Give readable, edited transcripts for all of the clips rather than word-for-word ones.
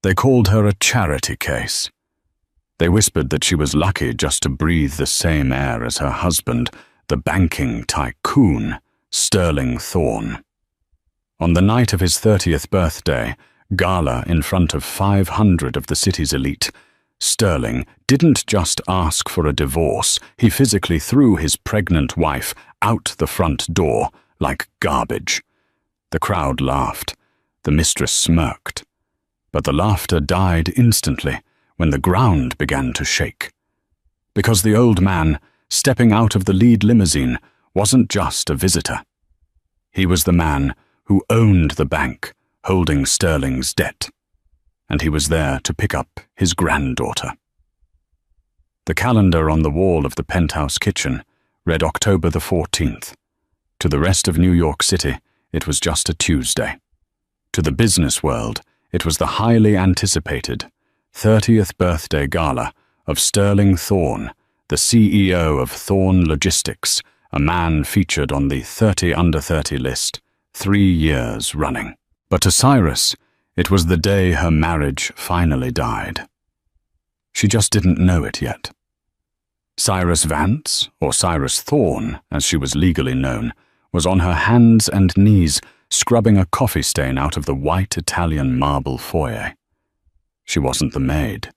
They called her a charity case. They whispered that she was lucky just to breathe the same air as her husband, the banking tycoon, Sterling Thorne. On the night of his 30th birthday, gala in front of 500 of the city's elite, Sterling didn't just ask for a divorce, he physically threw his pregnant wife out the front door like garbage. The crowd laughed. The mistress smirked. But the laughter died instantly when the ground began to shake. Because the old man, stepping out of the lead limousine, wasn't just a visitor. He was the man who owned the bank holding Sterling's debt, and he was there to pick up his granddaughter. The calendar on the wall of the penthouse kitchen read October the 14th. To the rest of New York City, it was just a Tuesday. To the business world, it was the highly anticipated 30th birthday gala of Sterling Thorne, the CEO of Thorne Logistics, a man featured on the 30 under 30 list 3 years running. But to Cyrus, it was the day her marriage finally died. She just didn't know it yet. Cyrus Vance, or Cyrus Thorne, as she was legally known, was on her hands and knees scrubbing a coffee stain out of the white Italian marble foyer. She wasn't the maid.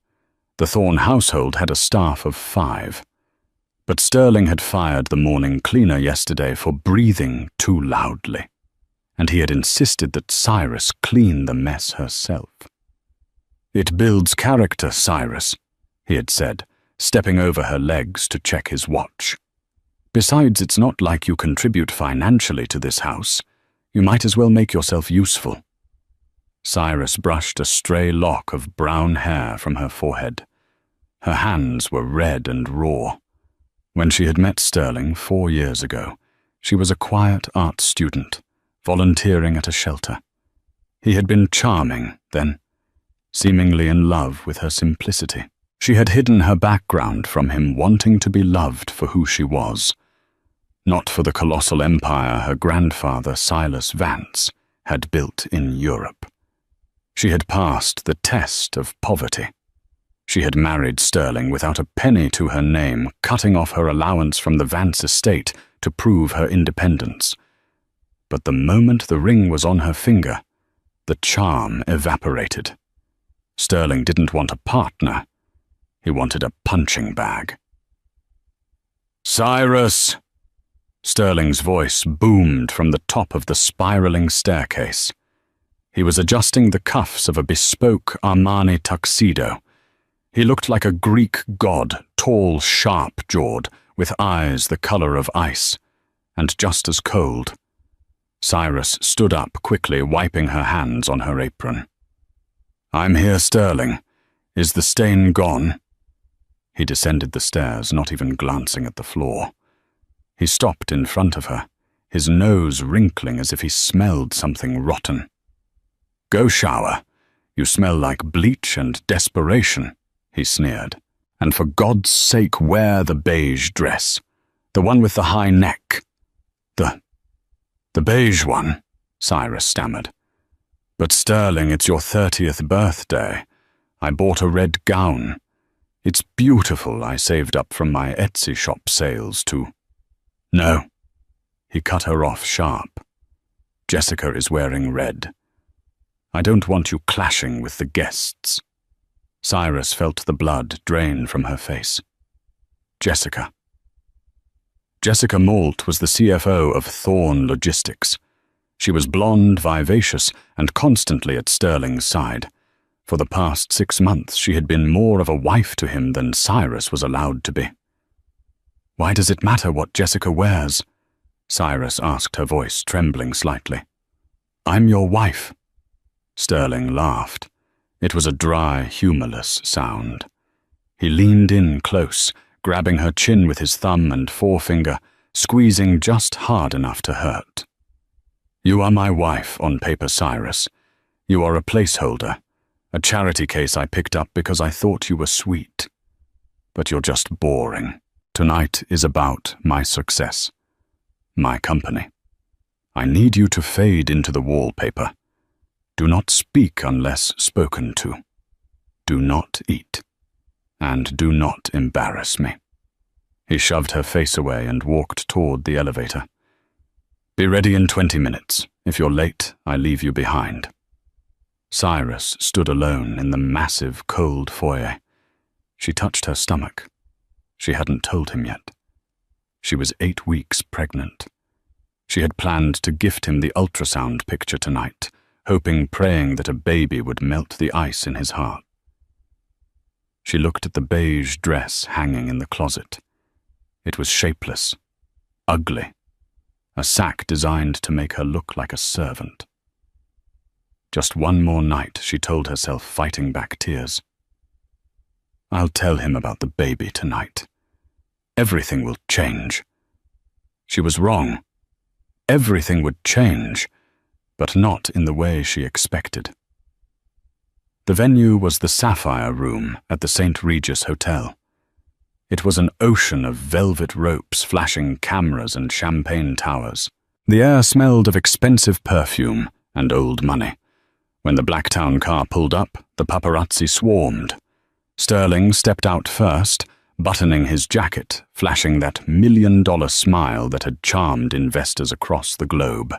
The Thorne household had a staff of 5. But Sterling had fired the morning cleaner yesterday for breathing too loudly, and he had insisted that Cyrus clean the mess herself. "It builds character, Cyrus," he had said, stepping over her legs to check his watch. "Besides, it's not like you contribute financially to this house. You might as well make yourself useful." Cyrus brushed a stray lock of brown hair from her forehead. Her hands were red and raw. When she had met Sterling 4 years ago, she was a quiet art student, volunteering at a shelter. He had been charming then, seemingly in love with her simplicity. She had hidden her background from him, wanting to be loved for who she was, not for the colossal empire her grandfather, Silas Vance, had built in Europe. She had passed the test of poverty. She had married Sterling without a penny to her name, cutting off her allowance from the Vance estate to prove her independence. But the moment the ring was on her finger, the charm evaporated. Sterling didn't want a partner. He wanted a punching bag. "Cyrus!" Sterling's voice boomed from the top of the spiraling staircase. He was adjusting the cuffs of a bespoke Armani tuxedo. He looked like a Greek god, tall, sharp-jawed, with eyes the color of ice, and just as cold. Cyrus stood up quickly, wiping her hands on her apron. "I'm here, Sterling. Is the stain gone?" He descended the stairs, not even glancing at the floor. He stopped in front of her, his nose wrinkling as if he smelled something rotten. "Go shower. You smell like bleach and desperation," he sneered. "And for God's sake, wear the beige dress. The one with the high neck." The beige one," Cyrus stammered. "But Sterling, it's your 30th birthday. I bought a red gown. It's beautiful. I saved up from my Etsy shop sales to—" "No." He cut her off sharp. "Jessica is wearing red. I don't want you clashing with the guests." Cyrus felt the blood drain from her face. Jessica. Jessica Malt was the CFO of Thorne Logistics. She was blonde, vivacious, and constantly at Sterling's side. For the past 6 months, she had been more of a wife to him than Cyrus was allowed to be. "Why does it matter what Jessica wears?" Cyrus asked, her voice trembling slightly. "I'm your wife." Sterling laughed. It was a dry, humorless sound. He leaned in close, grabbing her chin with his thumb and forefinger, squeezing just hard enough to hurt. "You are my wife on paper, Cyrus. You are a placeholder, a charity case I picked up because I thought you were sweet. But you're just boring. Tonight is about my success, my company. I need you to fade into the wallpaper. Do not speak unless spoken to." Do not eat. And do not embarrass me." He shoved her face away and walked toward the elevator. "Be ready in 20 minutes. If you're late, I leave you behind." Cyrus stood alone in the massive, cold foyer. She touched her stomach. She hadn't told him yet. She was 8 weeks pregnant. She had planned to gift him the ultrasound picture tonight, praying that a baby would melt the ice in his heart. She looked at the beige dress hanging in the closet. It was shapeless, ugly, a sack designed to make her look like a servant. Just one more night, she told herself, fighting back tears. "I'll tell him about the baby tonight. Everything will change." She was wrong. Everything would change, but not in the way she expected. The venue was the Sapphire Room at the St. Regis Hotel. It was an ocean of velvet ropes, flashing cameras and champagne towers. The air smelled of expensive perfume and old money. When the Blacktown car pulled up, the paparazzi swarmed. Sterling stepped out first, buttoning his jacket, flashing that $1 million smile that had charmed investors across the globe.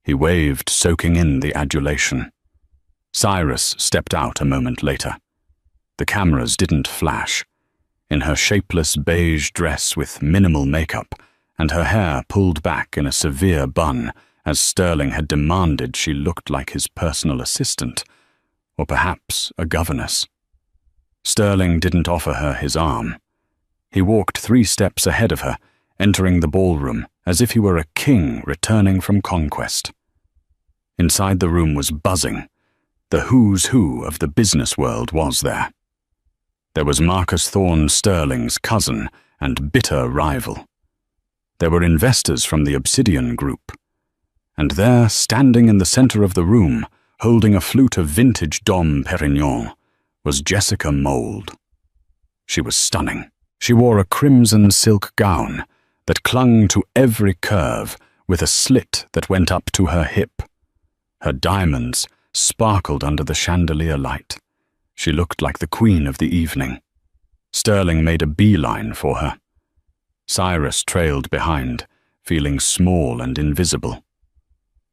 He waved, soaking in the adulation. Cyrus stepped out a moment later. The cameras didn't flash. In her shapeless beige dress with minimal makeup, and her hair pulled back in a severe bun, as Sterling had demanded, she looked like his personal assistant, or perhaps a governess. Sterling didn't offer her his arm. He walked 3 steps ahead of her, entering the ballroom as if he were a king returning from conquest. Inside the room was buzzing. The who's who of the business world was there. There was Marcus Thorne Sterling's cousin and bitter rival. There were investors from the Obsidian Group. And there, standing in the center of the room, holding a flute of vintage Dom Perignon, was Jessica Mould. She was stunning. She wore a crimson silk gown that clung to every curve with a slit that went up to her hip. Her diamonds sparkled under the chandelier light. She looked like the queen of the evening. Sterling made a beeline for her. Cyrus trailed behind, feeling small and invisible.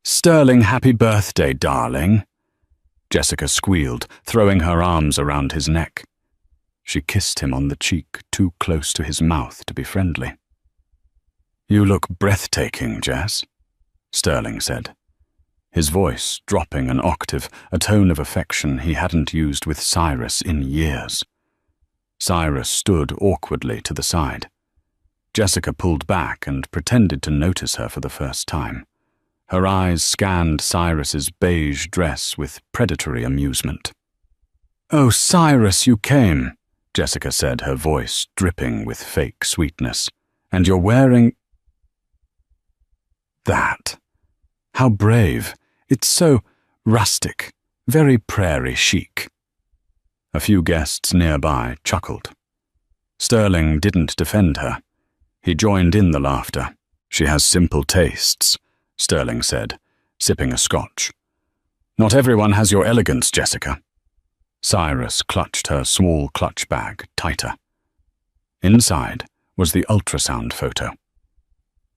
"Sterling, happy birthday, darling," Jessica squealed, throwing her arms around his neck. She kissed him on the cheek, too close to his mouth to be friendly. "You look breathtaking, Jess," Sterling said. His voice dropping an octave, a tone of affection he hadn't used with Cyrus in years. Cyrus stood awkwardly to the side. Jessica pulled back and pretended to notice her for the first time. Her eyes scanned Cyrus's beige dress with predatory amusement. "Oh, Cyrus, you came," Jessica said, her voice dripping with fake sweetness. "And you're wearing that. How brave. It's so rustic, very prairie chic." A few guests nearby chuckled. Sterling didn't defend her. He joined in the laughter. "She has simple tastes," Sterling said, sipping a scotch. "Not everyone has your elegance, Jessica." Cyrus clutched her small clutch bag tighter. Inside was the ultrasound photo.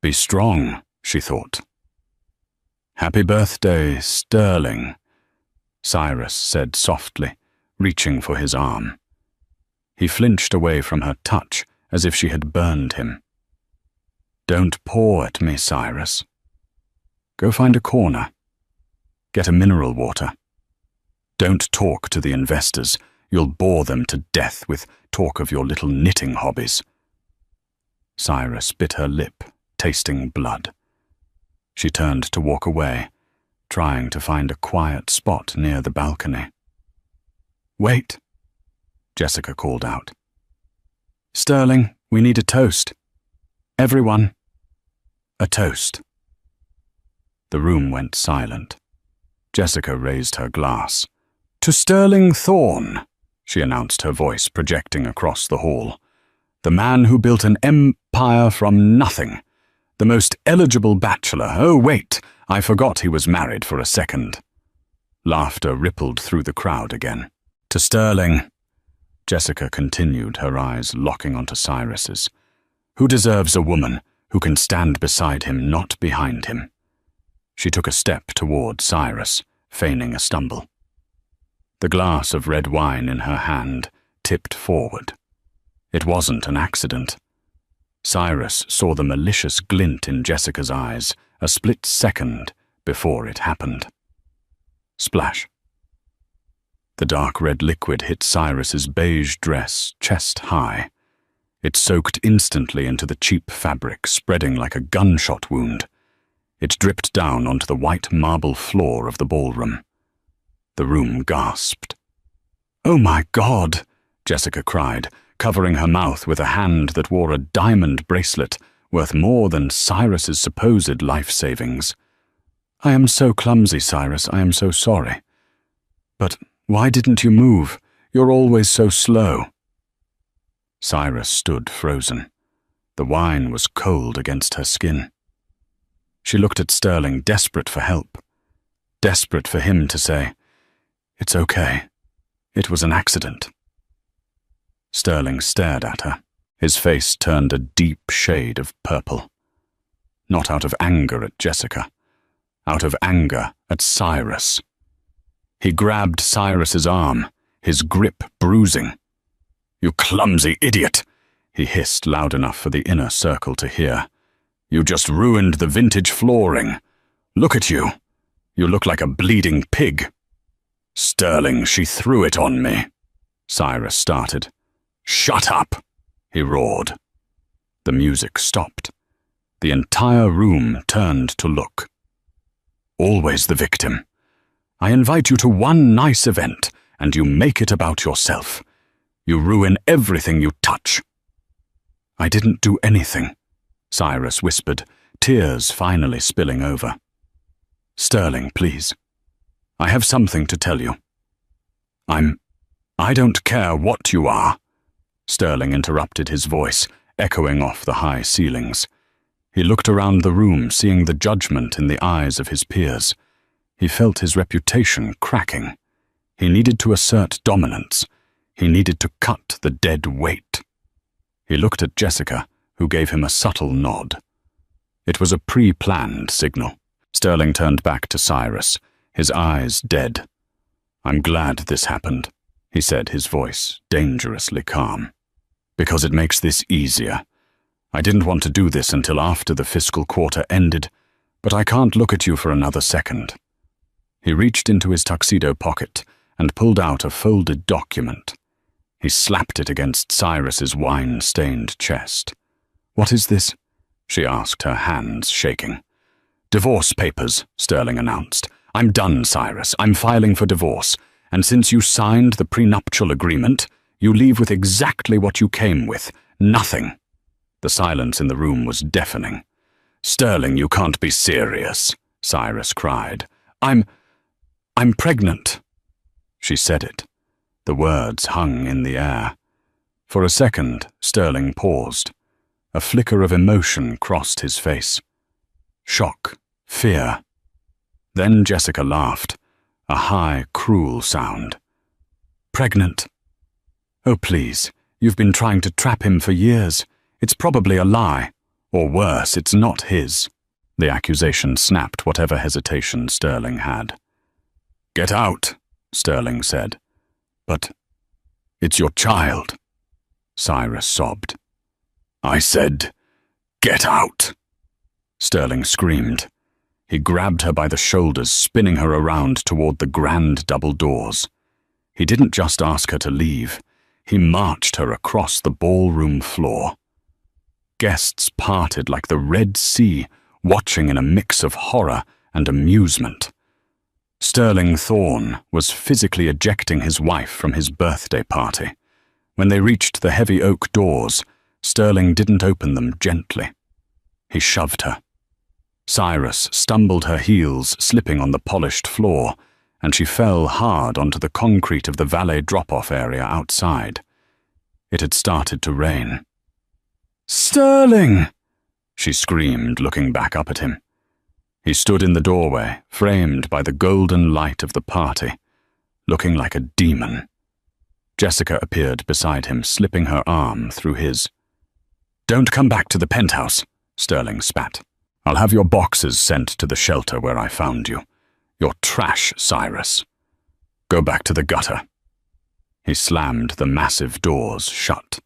Be strong, she thought. "Happy birthday, Sterling," Cyrus said softly, reaching for his arm. He flinched away from her touch as if she had burned him. "Don't paw at me, Cyrus. Go find a corner. Get a mineral water. Don't talk to the investors. You'll bore them to death with talk of your little knitting hobbies." Cyrus bit her lip, tasting blood. She turned to walk away, trying to find a quiet spot near the balcony. "Wait," Jessica called out. "Sterling, we need a toast. Everyone, a toast." The room went silent. Jessica raised her glass. "To Sterling Thorne," she announced, her voice projecting across the hall. "The man who built an empire from nothing. The most eligible bachelor. Oh, wait, I forgot he was married for a second." Laughter rippled through the crowd again. To Sterling, Jessica continued, her eyes locking onto Cyrus's, who deserves a woman who can stand beside him, not behind him. She took a step toward Cyrus, feigning a stumble. The glass of red wine in her hand tipped forward. It wasn't an accident. Cyrus saw the malicious glint in Jessica's eyes a split second before it happened. Splash. The dark red liquid hit Cyrus's beige dress chest high. It soaked instantly into the cheap fabric, spreading like a gunshot wound. It dripped down onto the white marble floor of the ballroom. The room gasped. "Oh my God!" Jessica cried, covering her mouth with a hand that wore a diamond bracelet worth more than Cyrus's supposed life savings. "I am so clumsy, Cyrus. I am so sorry. But why didn't you move? You're always so slow." Cyrus stood frozen. The wine was cold against her skin. She looked at Sterling, desperate for help. Desperate for him to say, "It's okay. It was an accident." Sterling stared at her. His face turned a deep shade of purple. Not out of anger at Jessica. Out of anger at Cyrus. He grabbed Cyrus's arm, his grip bruising. "You clumsy idiot," he hissed loud enough for the inner circle to hear. "You just ruined the vintage flooring. Look at you. You look like a bleeding pig." "Sterling, she threw it on me," Cyrus started. "Shut up," he roared. The music stopped. The entire room turned to look. "Always the victim. I invite you to one nice event, and you make it about yourself. You ruin everything you touch." "I didn't do anything," Cyrus whispered, tears finally spilling over. "Sterling, please. I have something to tell you." I don't care what you are," Sterling interrupted, his voice echoing off the high ceilings. He looked around the room, seeing the judgment in the eyes of his peers. He felt his reputation cracking. He needed to assert dominance. He needed to cut the dead weight. He looked at Jessica, who gave him a subtle nod. It was a pre-planned signal. Sterling turned back to Cyrus, his eyes dead. "I'm glad this happened," he said, his voice dangerously calm. "Because it makes this easier. I didn't want to do this until after the fiscal quarter ended, but I can't look at you for another second." He reached into his tuxedo pocket and pulled out a folded document. He slapped it against Cyrus's wine-stained chest. "What is this?" she asked, her hands shaking. "Divorce papers," Sterling announced. "I'm done, Cyrus. I'm filing for divorce. And since you signed the prenuptial agreement, you leave with exactly what you came with. Nothing." The silence in the room was deafening. "Sterling, you can't be serious," Cyrus cried. I'm pregnant." She said it. The words hung in the air. For a second, Sterling paused. A flicker of emotion crossed his face. Shock, fear. Then Jessica laughed, a high, cruel sound. "Pregnant? Oh, please, you've been trying to trap him for years. It's probably a lie. Or worse, it's not his." The accusation snapped whatever hesitation Sterling had. "Get out," Sterling said. "But it's your child," Cyrus sobbed. "I said, get out," Sterling screamed. He grabbed her by the shoulders, spinning her around toward the grand double doors. He didn't just ask her to leave. He marched her across the ballroom floor. Guests parted like the Red Sea, watching in a mix of horror and amusement. Sterling Thorne was physically ejecting his wife from his birthday party. When they reached the heavy oak doors, Sterling didn't open them gently. He shoved her. Cyrus stumbled her heels, slipping on the polished floor, and she fell hard onto the concrete of the valet drop-off area outside. It had started to rain. "Sterling!" she screamed, looking back up at him. He stood in the doorway, framed by the golden light of the party, looking like a demon. Jessica appeared beside him, slipping her arm through his. "Don't come back to the penthouse," Sterling spat. "I'll have your boxes sent to the shelter where I found you. You're trash, Cyrus. Go back to the gutter." He slammed the massive doors shut.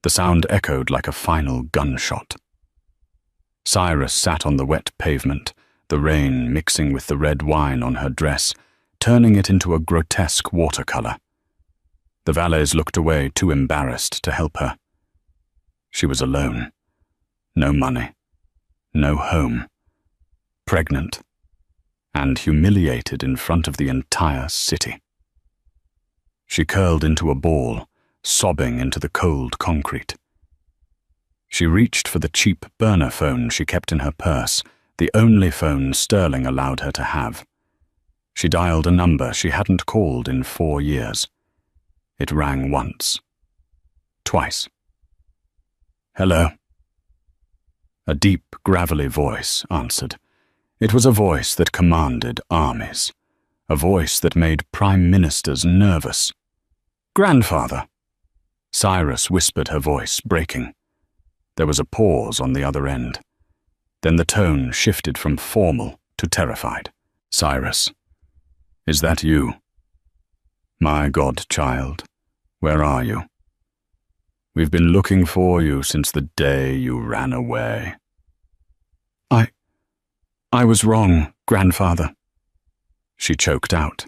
The sound echoed like a final gunshot. Cyrus sat on the wet pavement, the rain mixing with the red wine on her dress, turning it into a grotesque watercolor. The valets looked away, too embarrassed to help her. She was alone. No money. No home. Pregnant. And humiliated in front of the entire city. She curled into a ball, sobbing into the cold concrete. She reached for the cheap burner phone she kept in her purse, the only phone Sterling allowed her to have. She dialed a number she hadn't called in 4 years. It rang once. Twice. "Hello?" A deep, gravelly voice answered. It was a voice that commanded armies. A voice that made prime ministers nervous. "Grandfather." Cyrus whispered, her voice breaking. There was a pause on the other end. Then the tone shifted from formal to terrified. "Cyrus, is that you? My godchild, where are you? We've been looking for you since the day you ran away." I was wrong, Grandfather," she choked out.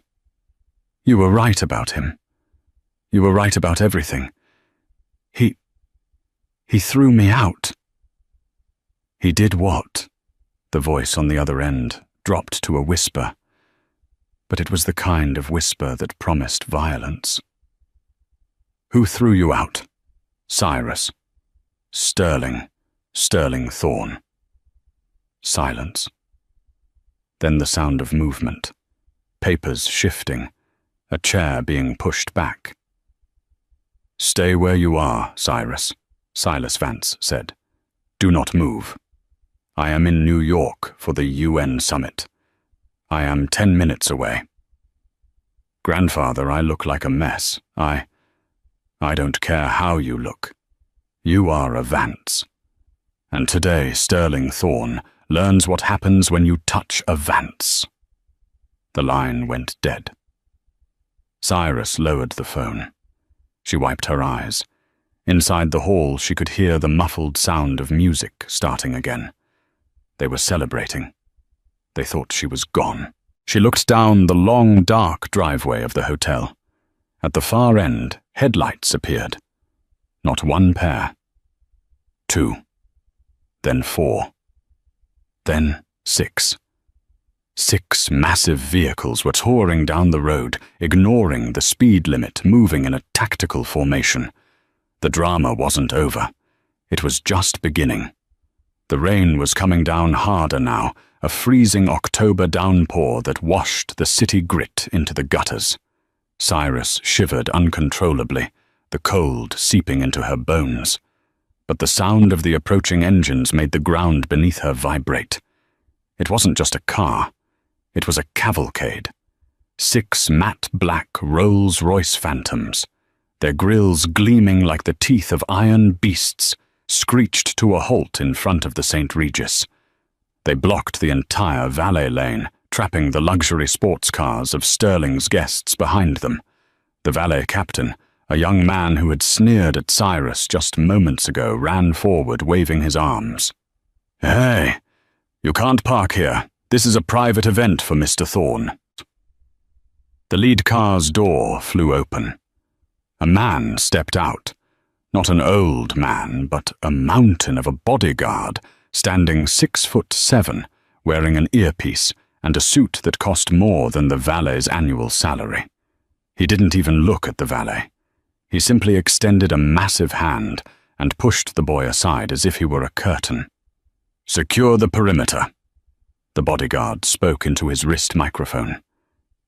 "You were right about him. You were right about everything. He threw me out." "He did what?" The voice on the other end dropped to a whisper, but it was the kind of whisper that promised violence. "Who threw you out?" "Cyrus." "Sterling Thorne." Silence. Then the sound of movement. Papers shifting. A chair being pushed back. "Stay where you are, Cyrus," Silas Vance said. "Do not move. I am in New York for the UN summit. I am 10 minutes away." "Grandfather, I look like a mess. I don't care how you look. You are a Vance. And today Sterling Thorne learns what happens when you touch a Vance." The line went dead. Cyrus lowered the phone. She wiped her eyes. Inside the hall, she could hear the muffled sound of music starting again. They were celebrating. They thought she was gone. She looked down the long, dark driveway of the hotel. At the far end, headlights appeared. Not one pair. 2. Then 4. Then 6. 6 massive vehicles were touring down the road, ignoring the speed limit, moving in a tactical formation. The drama wasn't over. It was just beginning. The rain was coming down harder now, a freezing October downpour that washed the city grit into the gutters. Cyrus shivered uncontrollably, the cold seeping into her bones. But the sound of the approaching engines made the ground beneath her vibrate. It wasn't just a car. It was a cavalcade. 6 matte black Rolls-Royce Phantoms, their grills gleaming like the teeth of iron beasts, screeched to a halt in front of the St. Regis. They blocked the entire valet lane, trapping the luxury sports cars of Sterling's guests behind them. The valet captain, a young man who had sneered at Cyrus just moments ago, ran forward, waving his arms. "Hey, you can't park here. This is a private event for Mr. Thorne." The lead car's door flew open. A man stepped out. Not an old man, but a mountain of a bodyguard, standing 6'7", wearing an earpiece and a suit that cost more than the valet's annual salary. He didn't even look at the valet. He simply extended a massive hand and pushed the boy aside as if he were a curtain. "Secure the perimeter." The bodyguard spoke into his wrist microphone.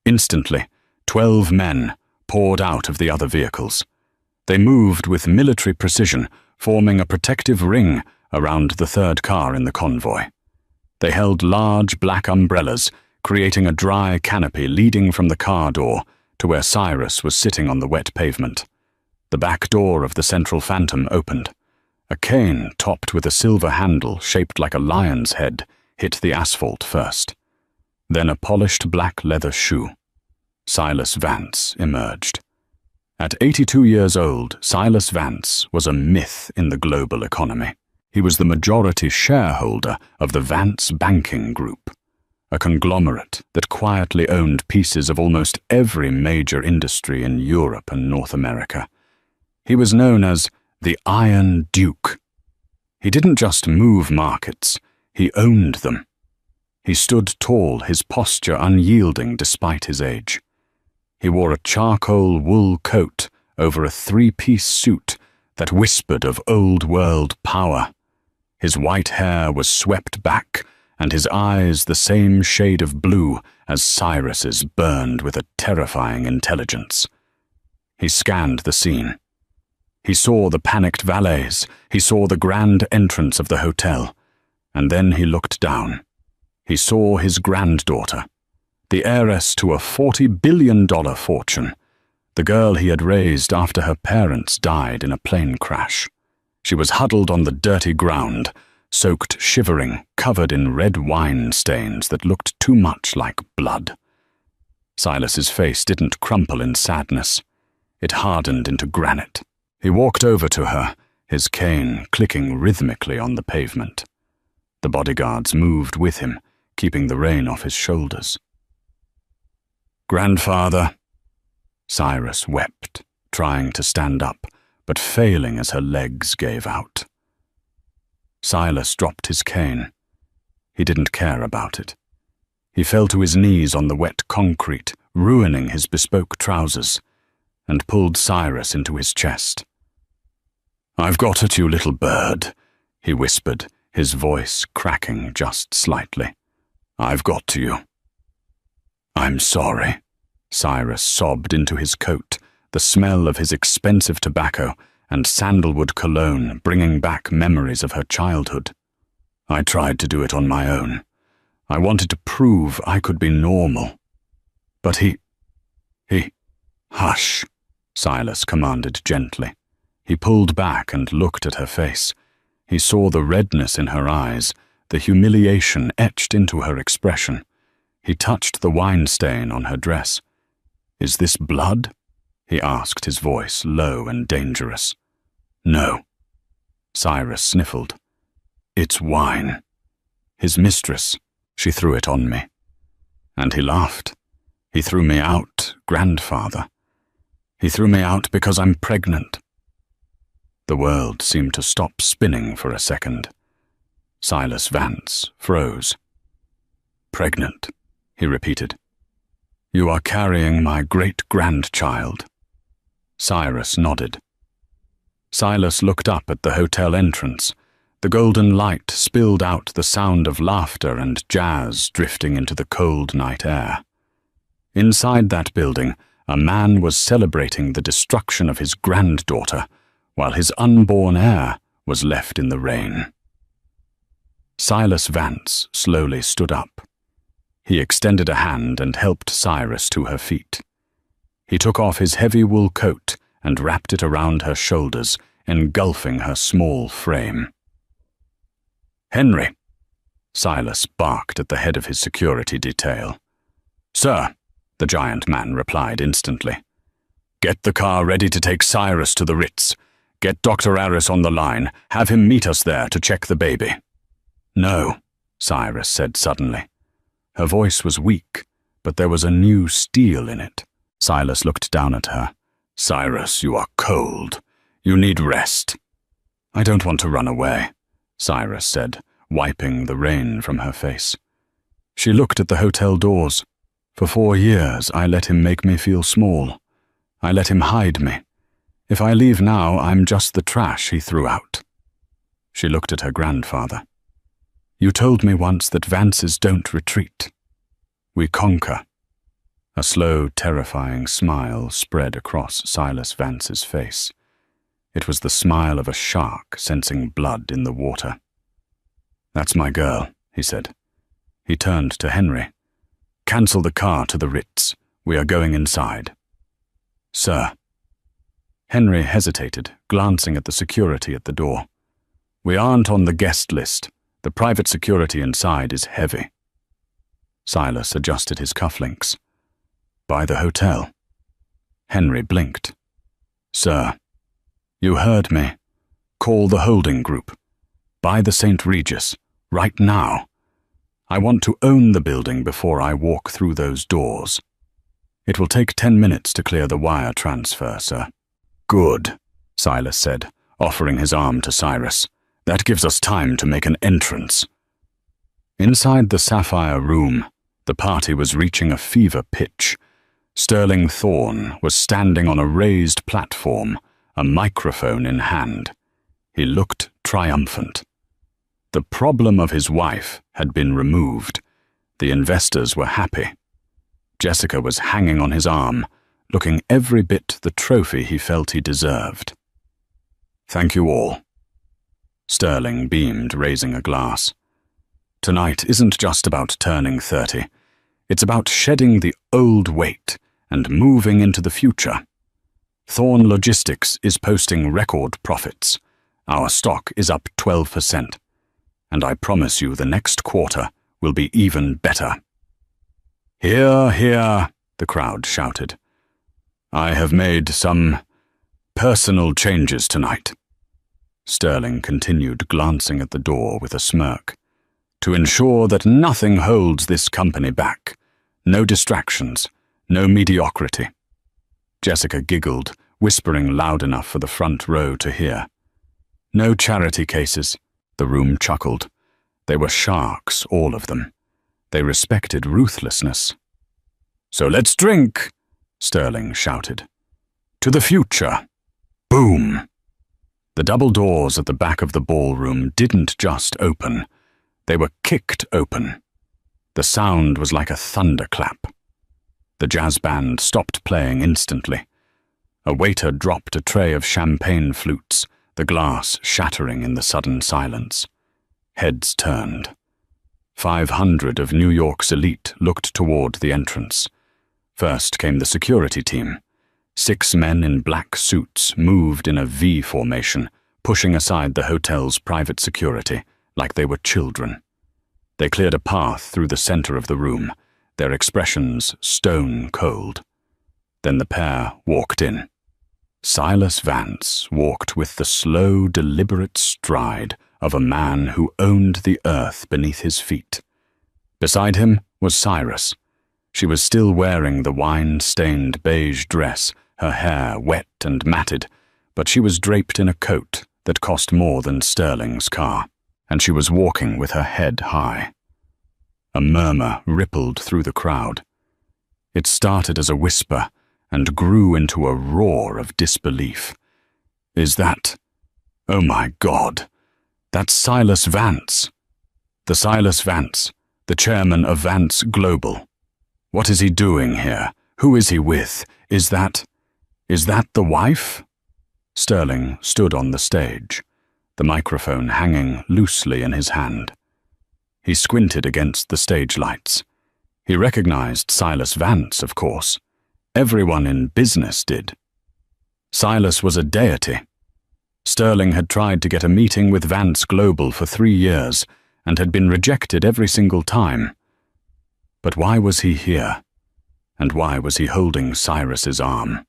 Instantly, 12 men poured out of the other vehicles. They moved with military precision, forming a protective ring around the third car in the convoy. They held large black umbrellas, creating a dry canopy leading from the car door, to where Cyrus was sitting on the wet pavement. The back door of the central phantom opened. A cane topped with a silver handle shaped like a lion's head hit the asphalt first. Then a polished black leather shoe. Silas Vance emerged. At 82 years old, Silas Vance was a myth in the global economy. He was the majority shareholder of the Vance Banking Group, a conglomerate that quietly owned pieces of almost every major industry in Europe and North America. He was known as the Iron Duke. He didn't just move markets, he owned them. He stood tall, his posture unyielding despite his age. He wore a charcoal wool coat over a three-piece suit that whispered of old-world power. His white hair was swept back, and his eyes the same shade of blue as Cyrus's burned with a terrifying intelligence. He scanned the scene. He saw the panicked valets, he saw the grand entrance of the hotel, and then he looked down. He saw his granddaughter, the heiress to a $40 billion fortune, the girl he had raised after her parents died in a plane crash. She was huddled on the dirty ground, soaked, shivering, covered in red wine stains that looked too much like blood. Silas's face didn't crumple in sadness. It hardened into granite. He walked over to her, his cane clicking rhythmically on the pavement. The bodyguards moved with him, keeping the rain off his shoulders. "Grandfather," Cyrus wept, trying to stand up, but failing as her legs gave out. Silas dropped his cane. He didn't care about it. He fell to his knees on the wet concrete, ruining his bespoke trousers, and pulled Cyrus into his chest. "I've got at you, little bird," he whispered, his voice cracking just slightly. "I've got to you." "I'm sorry," Cyrus sobbed into his coat, the smell of his expensive tobacco and sandalwood cologne bringing back memories of her childhood. "I tried to do it on my own. I wanted to prove I could be normal. But he... Hush," Silas commanded gently. He pulled back and looked at her face. He saw the redness in her eyes, the humiliation etched into her expression. He touched the wine stain on her dress. "Is this blood?" he asked, his voice low and dangerous. "No." Cyrus sniffled. "It's wine. His mistress, she threw it on me." And he laughed. "He threw me out, grandfather. He threw me out because I'm pregnant." The world seemed to stop spinning for a second. Silas Vance froze. "Pregnant," he repeated. "You are carrying my great-grandchild." Cyrus nodded. Silas looked up at the hotel entrance. The golden light spilled out the sound of laughter and jazz drifting into the cold night air. Inside that building, a man was celebrating the destruction of his granddaughter, while his unborn heir was left in the rain. Silas Vance slowly stood up. He extended a hand and helped Cyrus to her feet. He took off his heavy wool coat and wrapped it around her shoulders, engulfing her small frame. "Henry," Silas barked at the head of his security detail. "Sir," the giant man replied instantly. "Get the car ready to take Cyrus to the Ritz. Get Dr. Harris on the line. Have him meet us there to check the baby." "No," Cyrus said suddenly. Her voice was weak, but there was a new steel in it. Silas looked down at her. "Cyrus, you are cold. You need rest." "I don't want to run away," Cyrus said, wiping the rain from her face. She looked at the hotel doors. "For 4 years, I let him make me feel small. I let him hide me. If I leave now, I'm just the trash he threw out." She looked at her grandfather. "You told me once that Vances don't retreat. We conquer." A slow, terrifying smile spread across Silas Vance's face. It was the smile of a shark sensing blood in the water. "That's my girl," he said. He turned to Henry. "Cancel the car to the Ritz. We are going inside." Sir. Henry hesitated, glancing at the security at the door. We aren't on the guest list. The private security inside is heavy. Silas adjusted his cufflinks. By the hotel. Henry blinked. Sir, you heard me. Call the holding group. By the St. Regis. Right now. I want to own the building before I walk through those doors. It will take 10 minutes to clear the wire transfer, sir. Good, Silas said, offering his arm to Cyrus. That gives us time to make an entrance. Inside the sapphire room, the party was reaching a fever pitch. Sterling Thorne was standing on a raised platform, a microphone in hand. He looked triumphant. The problem of his wife had been removed. The investors were happy. Jessica was hanging on his arm, looking every bit the trophy he felt he deserved. Thank you all. Sterling beamed, raising a glass. Tonight isn't just about turning 30. It's about shedding the old weight and moving into the future. Thorne Logistics is posting record profits. Our stock is up 12%. And I promise you the next quarter will be even better. Hear, hear, the crowd shouted. I have made some personal changes tonight. Sterling continued, glancing at the door with a smirk. To ensure that nothing holds this company back. No distractions, no mediocrity. Jessica giggled, whispering loud enough for the front row to hear. No charity cases. The room chuckled. They were sharks, all of them. They respected ruthlessness. So let's drink, Sterling shouted. To the future. Boom! The double doors at the back of the ballroom didn't just open. They were kicked open. The sound was like a thunderclap. The jazz band stopped playing instantly. A waiter dropped a tray of champagne flutes, the glass shattering in the sudden silence. Heads turned. 500 of New York's elite looked toward the entrance. First came the security team. 6 men in black suits moved in a V formation, pushing aside the hotel's private security like they were children. They cleared a path through the center of the room, their expressions stone cold. Then the pair walked in. Silas Vance walked with the slow, deliberate stride of a man who owned the earth beneath his feet. Beside him was Cyrus. She was still wearing the wine-stained beige dress, her hair wet and matted, but she was draped in a coat that cost more than Sterling's car, and she was walking with her head high. A murmur rippled through the crowd. It started as a whisper and grew into a roar of disbelief. Is that... Oh my God! That's Silas Vance. The Silas Vance, the chairman of Vance Global. What is he doing here? Who is he with? Is that the wife? Sterling stood on the stage, the microphone hanging loosely in his hand. He squinted against the stage lights. He recognized Silas Vance, of course. Everyone in business did. Silas was a deity. Sterling had tried to get a meeting with Vance Global for 3 years and had been rejected every single time. But why was he here? And why was he holding Cyrus's arm?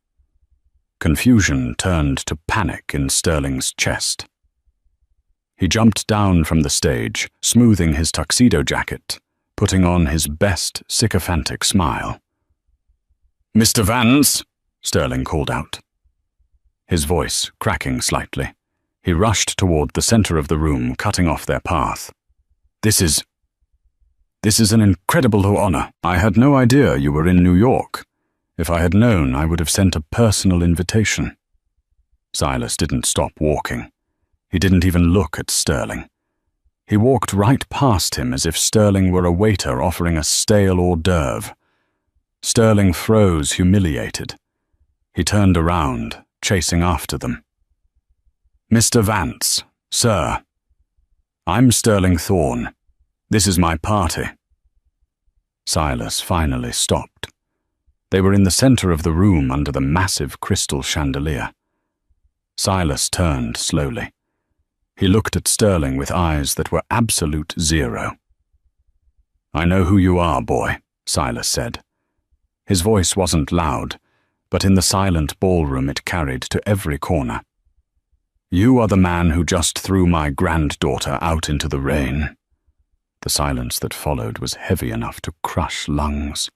Confusion turned to panic in Sterling's chest. He jumped down from the stage, smoothing his tuxedo jacket, putting on his best sycophantic smile. Mr. Vance, Sterling called out. His voice cracking slightly. He rushed toward the center of the room, cutting off their path. This is an incredible honor. I had no idea you were in New York. If I had known, I would have sent a personal invitation. Silas didn't stop walking. He didn't even look at Sterling. He walked right past him as if Sterling were a waiter offering a stale hors d'oeuvre. Sterling froze, humiliated. He turned around, chasing after them. Mr. Vance, sir. I'm Sterling Thorne. This is my party. Silas finally stopped. They were in the center of the room under the massive crystal chandelier. Silas turned slowly. He looked at Sterling with eyes that were absolute zero. "I know who you are, boy," Silas said. His voice wasn't loud, but in the silent ballroom it carried to every corner. "You are the man who just threw my granddaughter out into the rain." The silence that followed was heavy enough to crush lungs.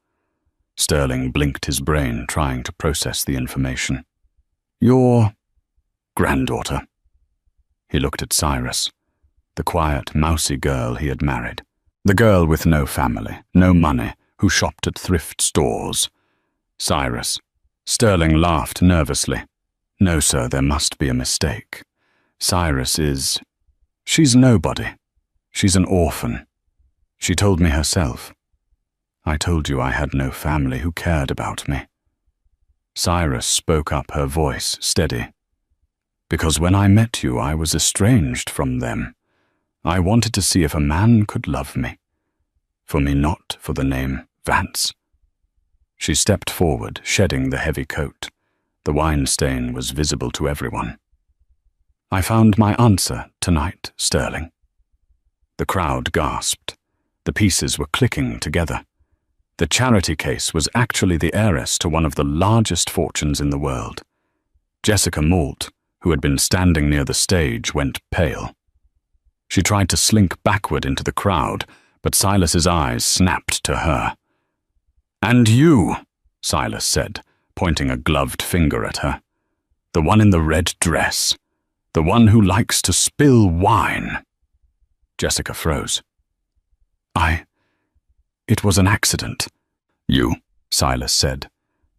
Sterling blinked his brain, trying to process the information. "Your granddaughter." He looked at Cyrus, the quiet, mousy girl he had married. The girl with no family, no money, who shopped at thrift stores. Cyrus. Sterling laughed nervously. "No, sir, there must be a mistake. Cyrus is... She's nobody. She's an orphan. She told me herself. I told you I had no family who cared about me." Cyrus spoke up, her voice steady. "Because when I met you, I was estranged from them. I wanted to see if a man could love me. For me, not for the name Vance." She stepped forward, shedding the heavy coat. The wine stain was visible to everyone. "I found my answer tonight, Sterling." The crowd gasped. The pieces were clicking together. The charity case was actually the heiress to one of the largest fortunes in the world. Jessica Malt, who had been standing near the stage, went pale. She tried to slink backward into the crowd, but Silas's eyes snapped to her. "And you," Silas said, pointing a gloved finger at her. "The one in the red dress. The one who likes to spill wine." Jessica froze. It was an accident." "You," Silas said,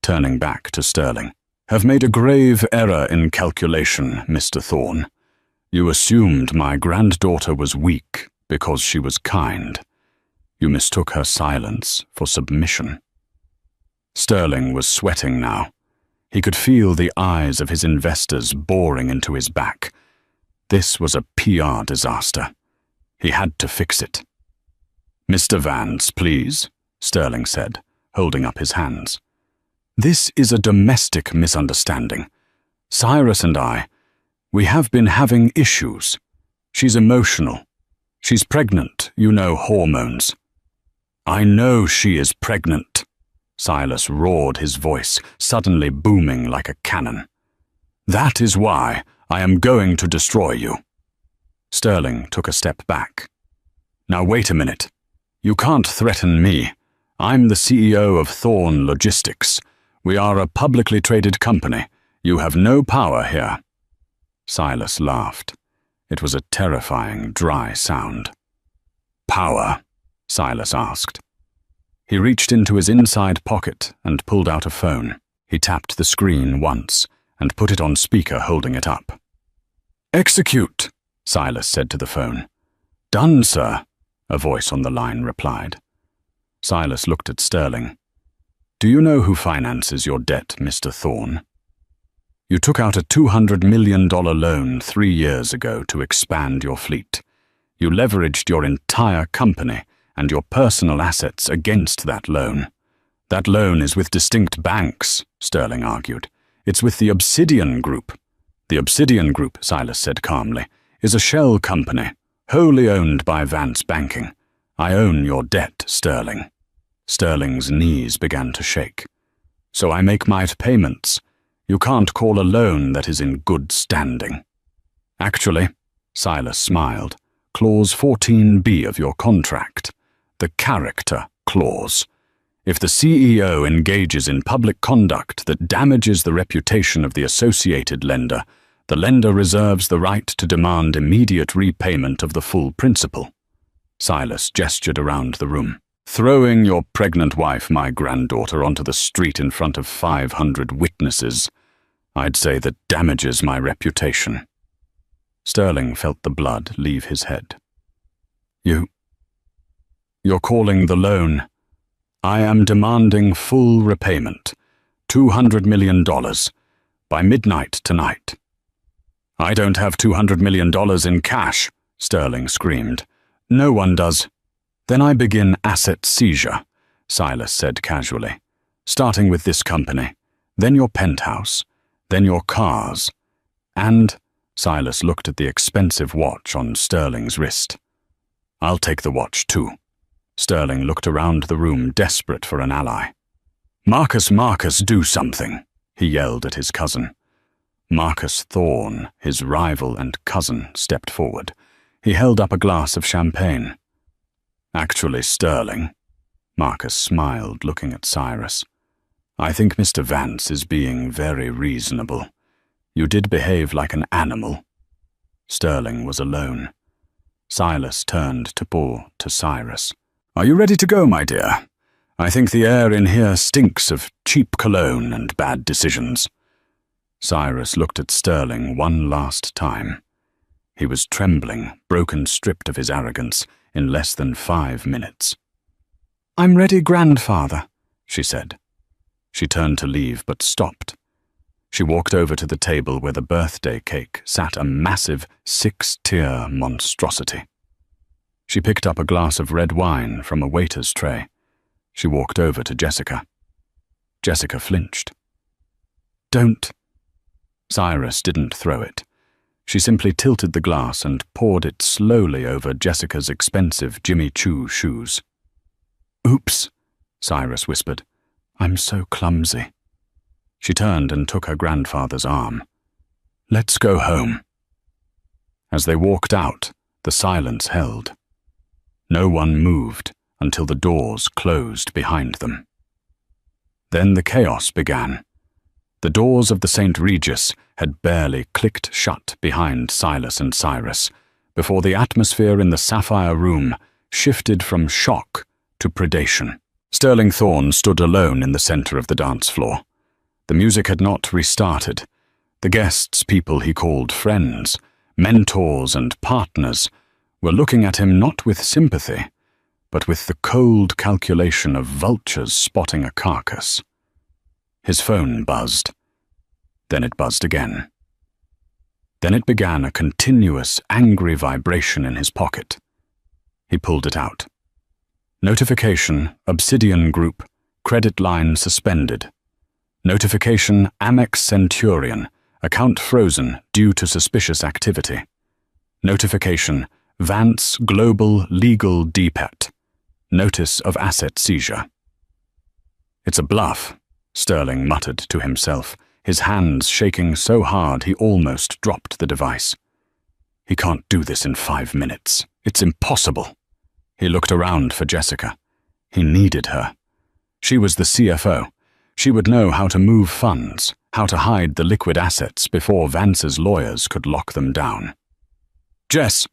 turning back to Sterling, "have made a grave error in calculation, Mr. Thorne. You assumed my granddaughter was weak because she was kind. You mistook her silence for submission." Sterling was sweating now. He could feel the eyes of his investors boring into his back. This was a PR disaster. He had to fix it. "Mr. Vance, please," Sterling said, holding up his hands. "This is a domestic misunderstanding. Cyrus and we have been having issues. She's emotional. She's pregnant, you know, hormones." "I know she is pregnant," Silas roared, his voice suddenly booming like a cannon. "That is why I am going to destroy you." Sterling took a step back. "Now wait a minute. You can't threaten me. I'm the CEO of Thorne Logistics. We are a publicly traded company. You have no power here." Silas laughed. It was a terrifying, dry sound. "Power?" Silas asked. He reached into his inside pocket and pulled out a phone. He tapped the screen once and put it on speaker, holding it up. "Execute," Silas said to the phone. "Done, sir," a voice on the line replied. Silas looked at Sterling. "Do you know who finances your debt, Mr. Thorne? You took out a $200 million loan 3 years ago to expand your fleet. You leveraged your entire company and your personal assets against that loan. That loan is with distinct banks," Sterling argued. "It's with the Obsidian Group." "The Obsidian Group," Silas said calmly, "is a shell company, wholly owned by Vance Banking. I own your debt, Sterling." Sterling's knees began to shake. "So I make my payments. You can't call a loan that is in good standing." "Actually," Silas smiled, "Clause 14B of your contract. The character clause. If the CEO engages in public conduct that damages the reputation of the associated lender, the lender reserves the right to demand immediate repayment of the full principal." Silas gestured around the room. "Throwing your pregnant wife, my granddaughter, onto the street in front of 500 witnesses, I'd say that damages my reputation." Sterling felt the blood leave his head. You're calling the loan. I am demanding full repayment, $200 million, by midnight tonight." "I don't have $200 million in cash," Sterling screamed. "No one does." "Then I begin asset seizure," Silas said casually. starting with this company, then your penthouse, then your cars, and Silas looked at the expensive watch on Sterling's wrist. I'll take the watch too. Sterling looked around the room, desperate for an ally. Marcus, do something, he yelled at his cousin. Marcus Thorne, his rival and cousin, stepped forward. He held up a glass of champagne. Actually, Sterling, Marcus smiled, looking at Cyrus. I think Mr. Vance is being very reasonable. You did behave like an animal. Sterling was alone. Silas turned to pull to Cyrus. Are you ready to go, my dear? I think the air in here stinks of cheap cologne and bad decisions. Cyrus looked at Sterling one last time. He was trembling, broken, stripped of his arrogance, in less than 5 minutes. I'm ready, grandfather, she said. She turned to leave, but stopped. She walked over to the table where the birthday cake sat, a massive 6-tier monstrosity. She picked up a glass of red wine from a waiter's tray. She walked over to Jessica. Jessica flinched. Don't. Cyrus didn't throw it. She simply tilted the glass and poured it slowly over Jessica's expensive Jimmy Choo shoes. Oops, Cyrus whispered. I'm so clumsy. She turned and took her grandfather's arm. Let's go home. As they walked out, the silence held. No one moved until the doors closed behind them. Then the chaos began. The doors of the St. Regis had barely clicked shut behind Silas and Cyrus before the atmosphere in the Sapphire Room shifted from shock to predation. Sterling Thorne stood alone in the center of the dance floor. The music had not restarted. The guests, people he called friends, mentors and partners, were looking at him not with sympathy, but with the cold calculation of vultures spotting a carcass. His phone buzzed. Then it buzzed again. Then it began a continuous, angry vibration in his pocket. He pulled it out. Notification, Obsidian Group, credit line suspended. Notification, Amex Centurion, account frozen due to suspicious activity. Notification, Vance Global Legal DPET. Notice of asset seizure. It's a bluff, Sterling muttered to himself, his hands shaking so hard he almost dropped the device. He can't do this in 5 minutes. It's impossible. He looked around for Jessica. He needed her. She was the CFO. She would know how to move funds, how to hide the liquid assets before Vance's lawyers could lock them down. Jess,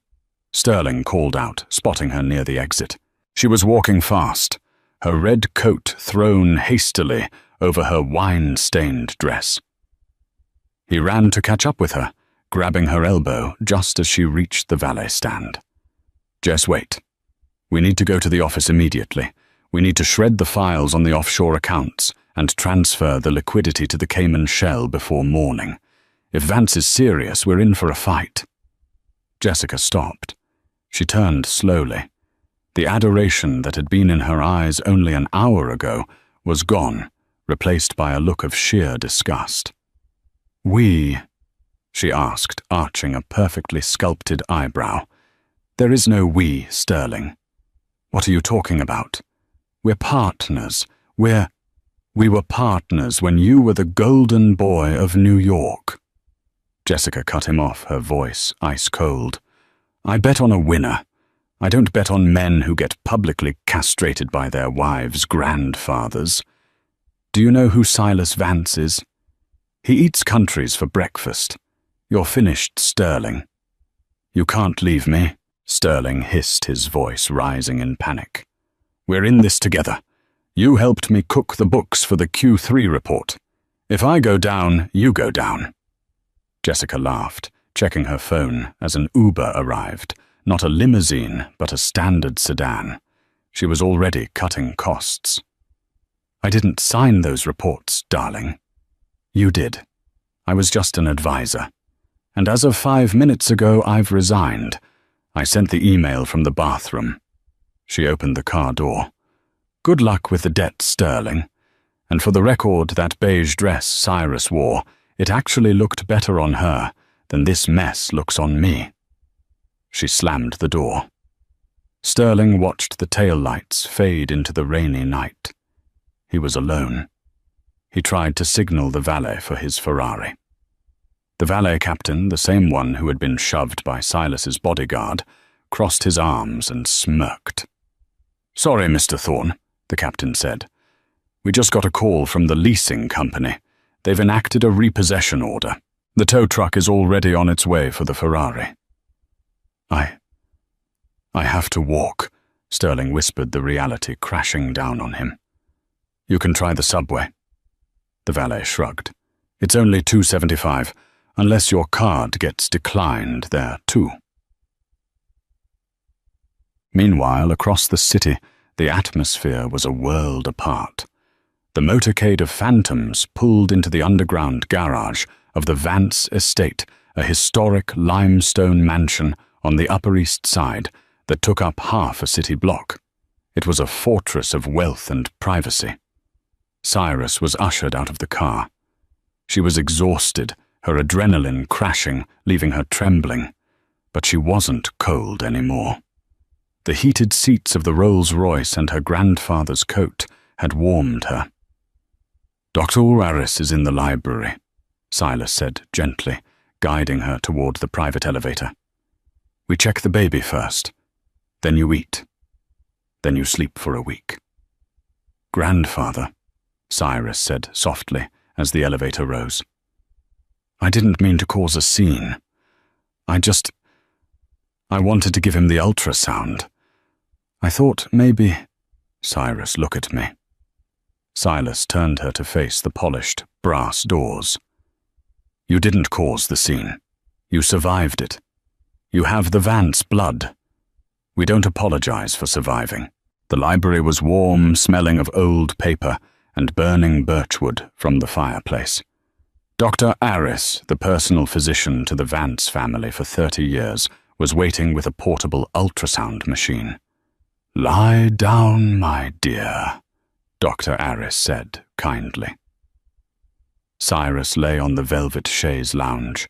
Sterling called out, spotting her near the exit. She was walking fast, her red coat thrown hastily over her wine-stained dress. He ran to catch up with her, grabbing her elbow just as she reached the valet stand. Jess, wait. We need to go to the office immediately. We need to shred the files on the offshore accounts and transfer the liquidity to the Cayman shell before morning. If Vance is serious, we're in for a fight. Jessica stopped. She turned slowly. The adoration that had been in her eyes only an hour ago was gone, replaced by a look of sheer disgust. We, she asked, arching a perfectly sculpted eyebrow. There is no we, Sterling. What are you talking about? We're partners. We were partners when you were the golden boy of New York. Jessica cut him off, her voice ice cold. I bet on a winner. I don't bet on men who get publicly castrated by their wives' grandfathers. Do you know who Silas Vance is? He eats countries for breakfast. You're finished, Sterling. You can't leave me, Sterling hissed, his voice rising in panic. We're in this together. You helped me cook the books for the Q3 report. If I go down, you go down. Jessica laughed, checking her phone as an Uber arrived, not a limousine, but a standard sedan. She was already cutting costs. I didn't sign those reports, darling. You did. I was just an advisor. And as of 5 minutes ago, I've resigned. I sent the email from the bathroom. She opened the car door. Good luck with the debt, Sterling. And for the record, that beige dress Cyrus wore, it actually looked better on her than this mess looks on me. She slammed the door. Sterling watched the tail lights fade into the rainy night. He was alone. He tried to signal the valet for his Ferrari. The valet captain, the same one who had been shoved by Silas's bodyguard, crossed his arms and smirked. "Sorry, Mr. Thorne," the captain said. "We just got a call from the leasing company. They've enacted a repossession order. The tow truck is already on its way for the Ferrari." I have to walk," Sterling whispered, the reality crashing down on him. "You can try the subway." The valet shrugged. "It's only $2.75, unless your card gets declined there too." Meanwhile, across the city, the atmosphere was a world apart. The motorcade of phantoms pulled into the underground garage of the Vance estate, a historic limestone mansion on the Upper East Side that took up half a city block. It was a fortress of wealth and privacy. Cyrus was ushered out of the car. She was exhausted, her adrenaline crashing, leaving her trembling. But she wasn't cold anymore. The heated seats of the Rolls-Royce and her grandfather's coat had warmed her. "Dr. Uaris is in the library," Silas said gently, guiding her toward the private elevator. "We check the baby first. Then you eat. Then you sleep for a week." "Grandfather," Cyrus said softly as the elevator rose. "I didn't mean to cause a scene. I wanted to give him the ultrasound. I thought maybe—" "Cyrus, look at me." Silas turned her to face the polished brass doors. "You didn't cause the scene. You survived it. You have the Vance blood. We don't apologize for surviving." The library was warm, smelling of old paper and burning birchwood from the fireplace. Dr. Aris, the personal physician to the Vance family for 30 years, was waiting with a portable ultrasound machine. "Lie down, my dear," Dr. Aris said kindly. Cyrus lay on the velvet chaise lounge.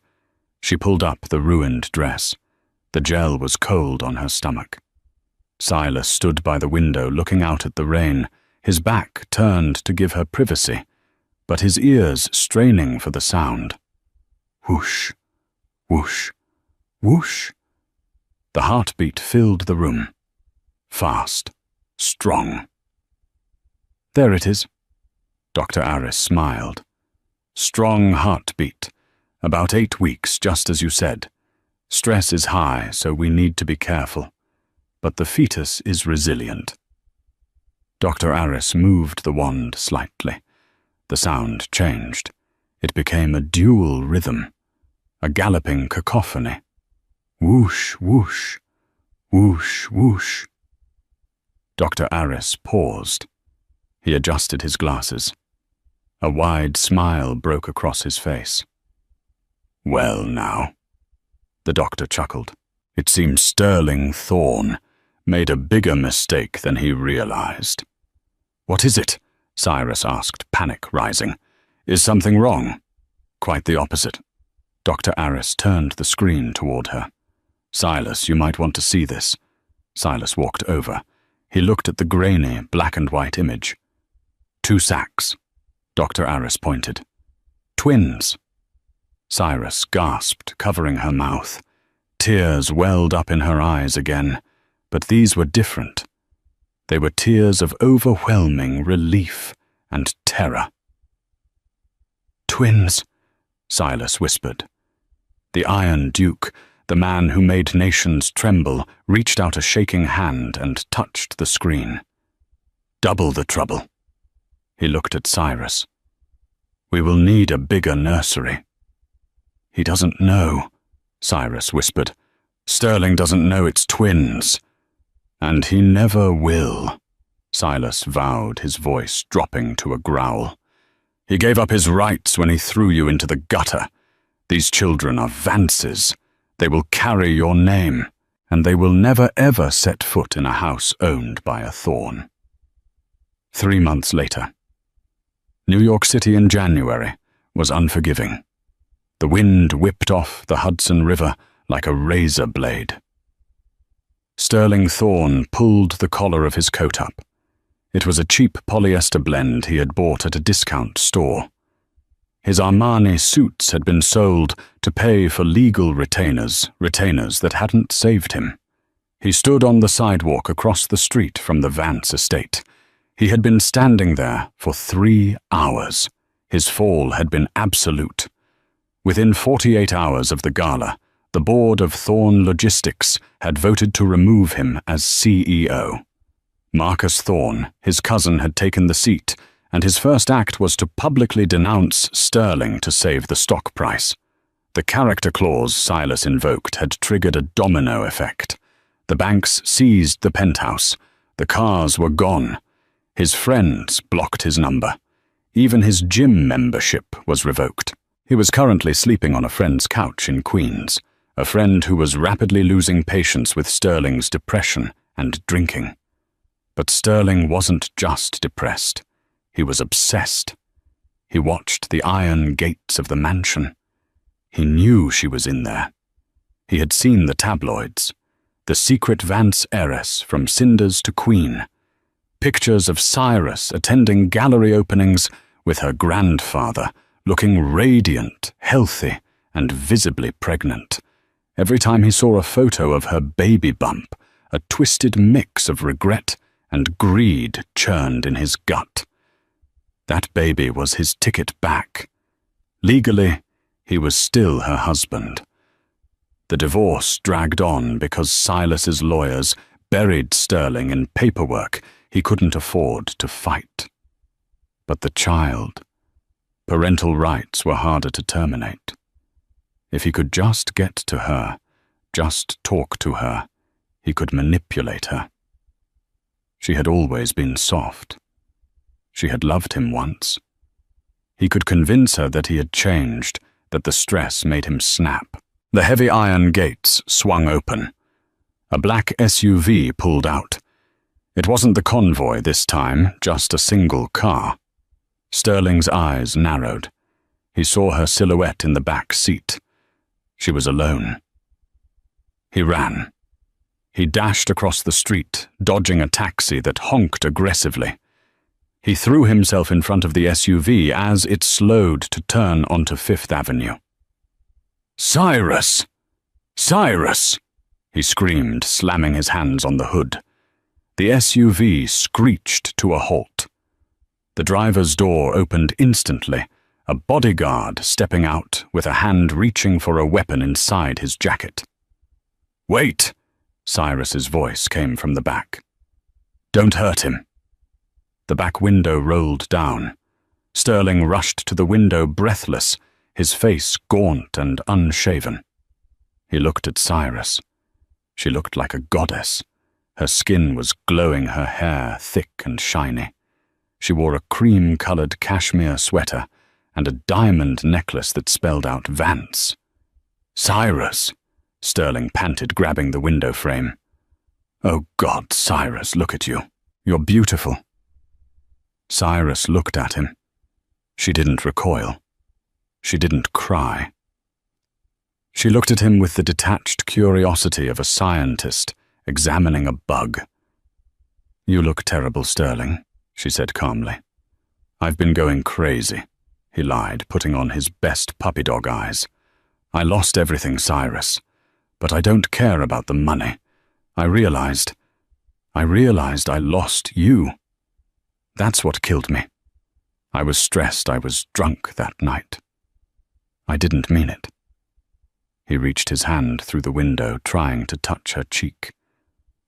She pulled up the ruined dress. The gel was cold on her stomach. Silas stood by the window looking out at the rain, his back turned to give her privacy, but his ears straining for the sound. Whoosh, whoosh, whoosh. The heartbeat filled the room. Fast, strong. "There it is." Dr. Aris smiled. "Strong heartbeat. About 8 weeks, just as you said. Stress is high, so we need to be careful. But the fetus is resilient." Dr. Aris moved the wand slightly. The sound changed. It became a dual rhythm, a galloping cacophony. Whoosh, whoosh, whoosh, whoosh. Dr. Aris paused. He adjusted his glasses. A wide smile broke across his face. "Well now," the doctor chuckled. "It seems Sterling Thorne made a bigger mistake than he realized." "What is it?" Cyrus asked, panic rising. "Is something wrong?" "Quite the opposite." Dr. Aris turned the screen toward her. "Silas, you might want to see this." Silas walked over. He looked at the grainy, black-and-white image. 2 sacks. Dr. Aris pointed. "Twins." Cyrus gasped, covering her mouth. Tears welled up in her eyes again, but these were different. They were tears of overwhelming relief and terror. "Twins," Silas whispered. The Iron Duke, the man who made nations tremble, reached out a shaking hand and touched the screen. "Double the trouble." He looked at Cyrus. "We will need a bigger nursery." "He doesn't know," Cyrus whispered. "Sterling doesn't know it's twins." "And he never will," Silas vowed, his voice dropping to a growl. "He gave up his rights when he threw you into the gutter. These children are Vances. They will carry your name, and they will never ever set foot in a house owned by a Thorne." 3 months later. New York City in January was unforgiving. The wind whipped off the Hudson River like a razor blade. Sterling Thorne pulled the collar of his coat up. It was a cheap polyester blend he had bought at a discount store. His Armani suits had been sold to pay for legal retainers that hadn't saved him. He stood on the sidewalk across the street from the Vance estate. He had been standing there for 3 hours. His fall had been absolute. Within 48 hours of the gala, the board of Thorne Logistics had voted to remove him as CEO. Marcus Thorne, his cousin, had taken the seat, and his first act was to publicly denounce Sterling to save the stock price. The character clause Silas invoked had triggered a domino effect. The banks seized the penthouse. The cars were gone. His friends blocked his number. Even his gym membership was revoked. He was currently sleeping on a friend's couch in Queens, a friend who was rapidly losing patience with Sterling's depression and drinking. But Sterling wasn't just depressed. He was obsessed. He watched the iron gates of the mansion. He knew she was in there. He had seen the tabloids. The secret Vance heiress from cinders to queen. Pictures of Cyrus attending gallery openings with her grandfather, looking radiant, healthy, and visibly pregnant. Every time he saw a photo of her baby bump, a twisted mix of regret and greed churned in his gut. That baby was his ticket back. Legally, he was still her husband. The divorce dragged on because Silas's lawyers buried Sterling in paperwork he couldn't afford to fight. But the child, parental rights were harder to terminate. If he could just get to her, just talk to her, he could manipulate her. She had always been soft. She had loved him once. He could convince her that he had changed, that the stress made him snap. The heavy iron gates swung open. A black SUV pulled out. It wasn't the convoy this time, just a single car. Sterling's eyes narrowed. He saw her silhouette in the back seat. She was alone. He ran. He dashed across the street, dodging a taxi that honked aggressively. He threw himself in front of the SUV as it slowed to turn onto Fifth Avenue. "Cyrus! Cyrus!" he screamed, slamming his hands on the hood. The SUV screeched to a halt. The driver's door opened instantly, a bodyguard stepping out with a hand reaching for a weapon inside his jacket. "Wait!" Cyrus's voice came from the back. "Don't hurt him." The back window rolled down. Sterling rushed to the window breathless, his face gaunt and unshaven. He looked at Cyrus. She looked like a goddess. Her skin was glowing, her hair thick and shiny. She wore a cream-colored cashmere sweater and a diamond necklace that spelled out Vance. "Cyrus!" Sterling panted, grabbing the window frame. "Oh God, Cyrus, look at you. You're beautiful." Cyrus looked at him. She didn't recoil. She didn't cry. She looked at him with the detached curiosity of a scientist examining a bug. "You look terrible, Sterling," she said calmly. "I've been going crazy," he lied, putting on his best puppy dog eyes. "I lost everything, Cyrus, but I don't care about the money. I realized I lost you. That's what killed me. I was stressed, I was drunk that night. I didn't mean it." He reached his hand through the window, trying to touch her cheek.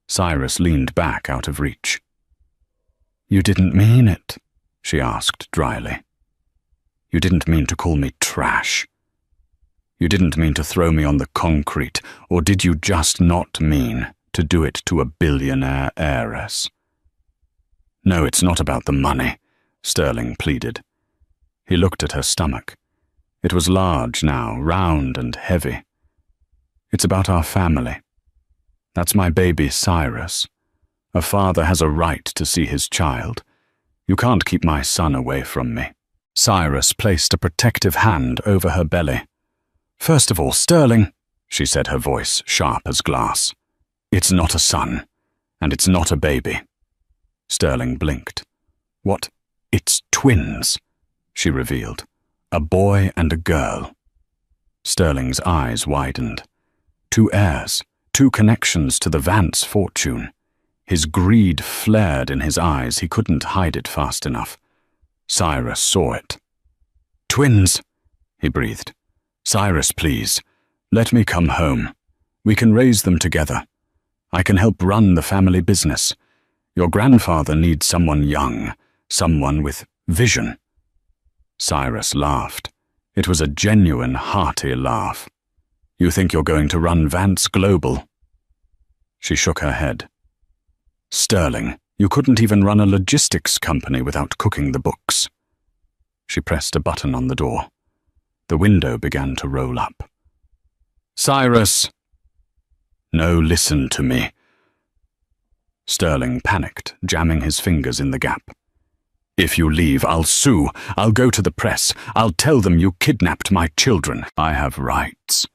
Cyrus leaned back out of reach. "You didn't mean it?" she asked dryly. "You didn't mean to call me trash? You didn't mean to throw me on the concrete, or did you just not mean to do it to a billionaire heiress?" "No, it's not about the money," Sterling pleaded. He looked at her stomach. It was large now, round and heavy. "It's about our family. That's my baby Cyrus. A father has a right to see his child. You can't keep my son away from me. Cyrus placed a protective hand over her belly. "First of all, Sterling," she said, her voice sharp as glass. "It's not a son, and it's not a baby." Sterling blinked. "What? It's twins," she revealed. "A boy and a girl." Sterling's eyes widened. Two heirs, two connections to the Vance fortune. His greed flared in his eyes. He couldn't hide it fast enough. Cyrus saw it. "Twins," he breathed. "Cyrus, please, let me come home. We can raise them together. I can help run the family business. Your grandfather needs someone young, someone with vision." Cyrus laughed. It was a genuine, hearty laugh. "You think you're going to run Vance Global?" She shook her head. "Sterling, you couldn't even run a logistics company without cooking the books." She pressed a button on the door. The window began to roll up. "Cyrus!" "No, listen to me." Sterling panicked, jamming his fingers in the gap. "If you leave, I'll sue. I'll go to the press. I'll tell them you kidnapped my children. I have rights."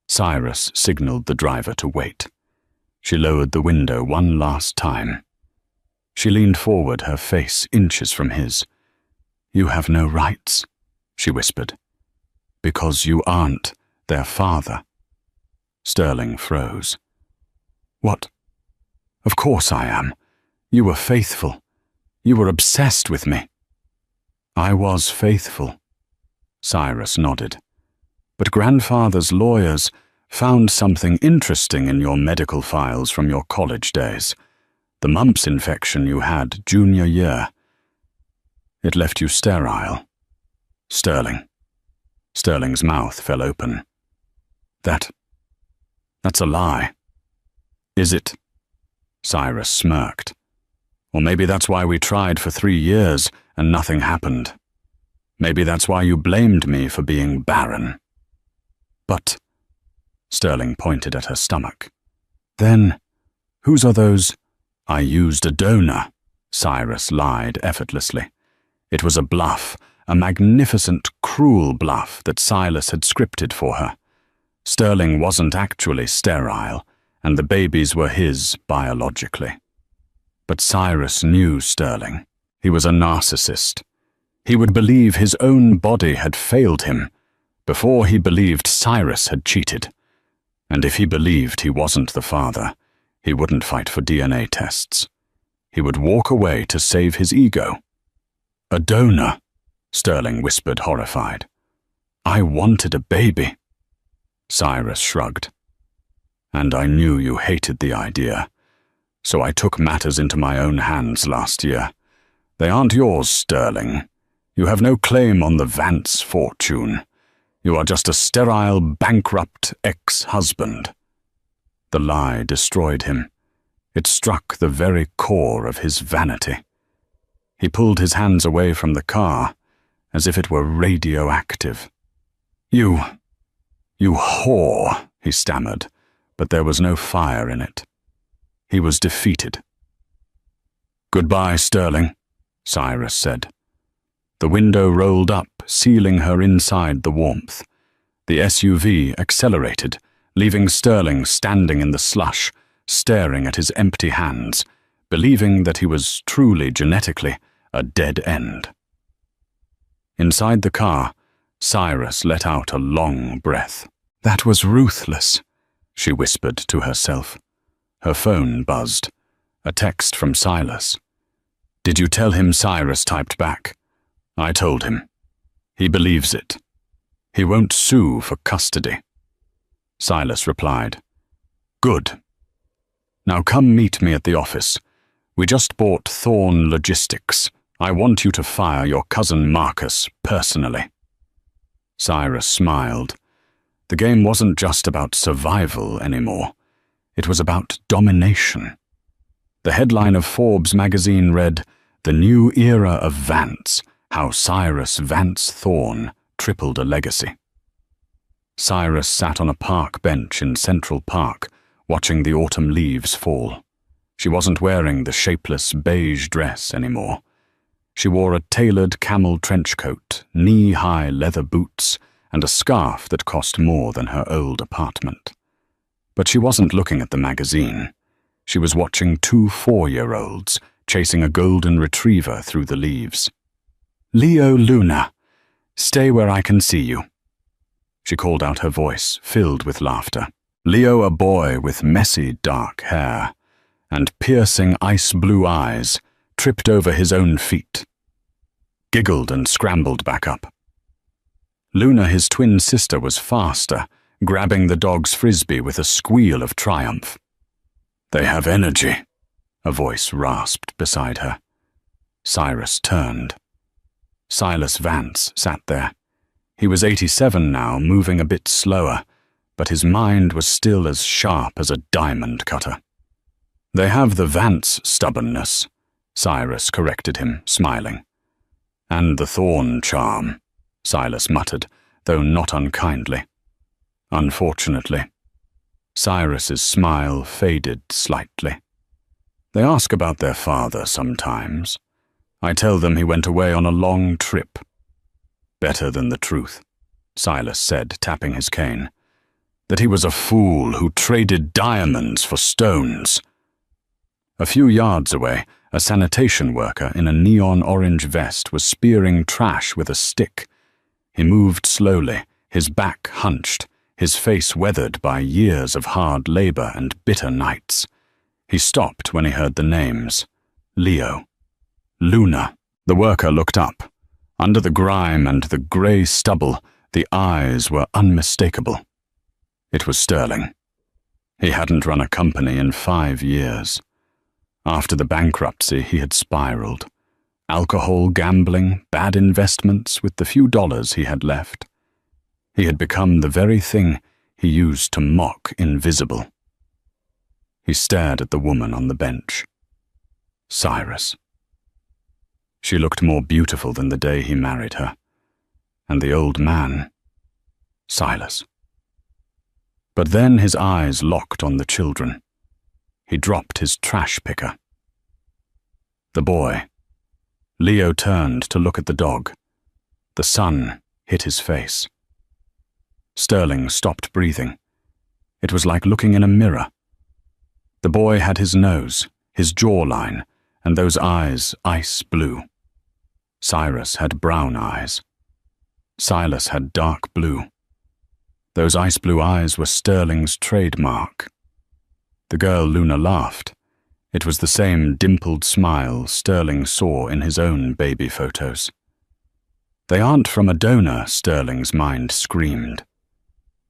Cyrus signaled the driver to wait. She lowered the window one last time. She leaned forward, her face inches from his. "You have no rights," she whispered. "Because you aren't their father." Sterling froze. "What? Of course I am. You were faithful. You were obsessed with me." "I was faithful," Cyrus nodded. "But grandfather's lawyers found something interesting in your medical files from your college days. The mumps infection you had junior year. It left you sterile." "Sterling." Sterling's mouth fell open. That's a lie." "Is it?" Cyrus smirked. "Or maybe that's why we tried for 3 years and nothing happened. Maybe that's why you blamed me for being barren." "But," Sterling pointed at her stomach, "then, whose are those?" "I used a donor," Cyrus lied effortlessly. It was a bluff, a magnificent, cruel bluff that Silas had scripted for her. Sterling wasn't actually sterile, and the babies were his biologically. But Cyrus knew Sterling. He was a narcissist. He would believe his own body had failed him before he believed Cyrus had cheated. And if he believed he wasn't the father, he wouldn't fight for DNA tests. He would walk away to save his ego. "A donor," Sterling whispered, horrified. "I wanted a baby." Cyrus shrugged. "And I knew you hated the idea. So I took matters into my own hands last year. They aren't yours, Sterling. You have no claim on the Vance fortune. You are just a sterile, bankrupt ex-husband." The lie destroyed him. It struck the very core of his vanity. He pulled his hands away from the car, as if it were radioactive. You whore," he stammered, but there was no fire in it. He was defeated. "Goodbye, Sterling," Cyrus said. The window rolled up, sealing her inside the warmth. The SUV accelerated, leaving Sterling standing in the slush, staring at his empty hands, believing that he was truly, genetically, a dead end. Inside the car, Cyrus let out a long breath. "That was ruthless," she whispered to herself. Her phone buzzed. A text from Silas. "Did you tell him?" Cyrus typed back. "I told him. He believes it. He won't sue for custody." Silas replied, "Good. Now come meet me at the office. We just bought Thorn Logistics. I want you to fire your cousin Marcus personally." Cyrus smiled. The game wasn't just about survival anymore. It was about domination. The headline of Forbes magazine read, "The New Era of Vance, How Cyrus Vance Thorn Tripled a Legacy." Cyrus sat on a park bench in Central Park, watching the autumn leaves fall. She wasn't wearing the shapeless beige dress anymore. She wore a tailored camel trench coat, knee-high leather boots, and a scarf that cost more than her old apartment. But she wasn't looking at the magazine. She was watching two 4-year-olds chasing a golden retriever through the leaves. "Leo Luna, stay where I can see you." She called out, her voice filled with laughter. Leo, a boy with messy dark hair and piercing ice-blue eyes, tripped over his own feet, giggled and scrambled back up. Luna, his twin sister, was faster, grabbing the dog's frisbee with a squeal of triumph. "They have energy," a voice rasped beside her. Cyrus turned. Silas Vance sat there. He was 87 now, moving a bit slower, but his mind was still as sharp as a diamond cutter. "They have the Vance stubbornness," Cyrus corrected him, smiling. "And the thorn charm," Silas muttered, though not unkindly. "Unfortunately." Cyrus's smile faded slightly. "They ask about their father sometimes. I tell them he went away on a long trip." "Better than the truth," Silas said, tapping his cane. "That he was a fool who traded diamonds for stones." A few yards away, a sanitation worker in a neon orange vest was spearing trash with a stick. He moved slowly, his back hunched, his face weathered by years of hard labor and bitter nights. He stopped when he heard the names. Leo. Luna. The worker looked up. Under the grime and the grey stubble, the eyes were unmistakable. It was Sterling. He hadn't run a company in 5 years. After the bankruptcy, he had spiraled. Alcohol, gambling, bad investments with the few dollars he had left. He had become the very thing he used to mock invisible. He stared at the woman on the bench. Cyrus. She looked more beautiful than the day he married her. And the old man, Silas. But then his eyes locked on the children. He dropped his trash picker. The boy. Leo turned to look at the dog. The sun hit his face. Sterling stopped breathing. It was like looking in a mirror. The boy had his nose, his jawline, and those eyes ice blue. Cyrus had brown eyes. Silas had dark blue. Those ice blue eyes were Sterling's trademark. The girl Luna laughed. It was the same dimpled smile Sterling saw in his own baby photos. "They aren't from a donor," Sterling's mind screamed.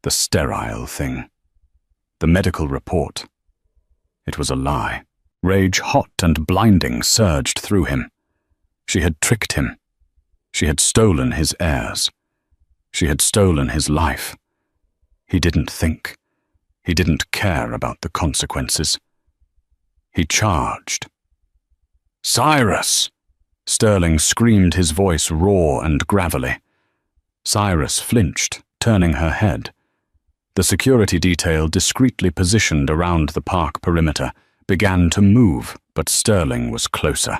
The sterile thing. The medical report. It was a lie. Rage, hot and blinding, surged through him. She had tricked him. She had stolen his heirs. She had stolen his life. He didn't think. He didn't care about the consequences. He charged. "Cyrus!" Sterling screamed, his voice raw and gravelly. Cyrus flinched, turning her head. The security detail, discreetly positioned around the park perimeter, began to move, but Sterling was closer.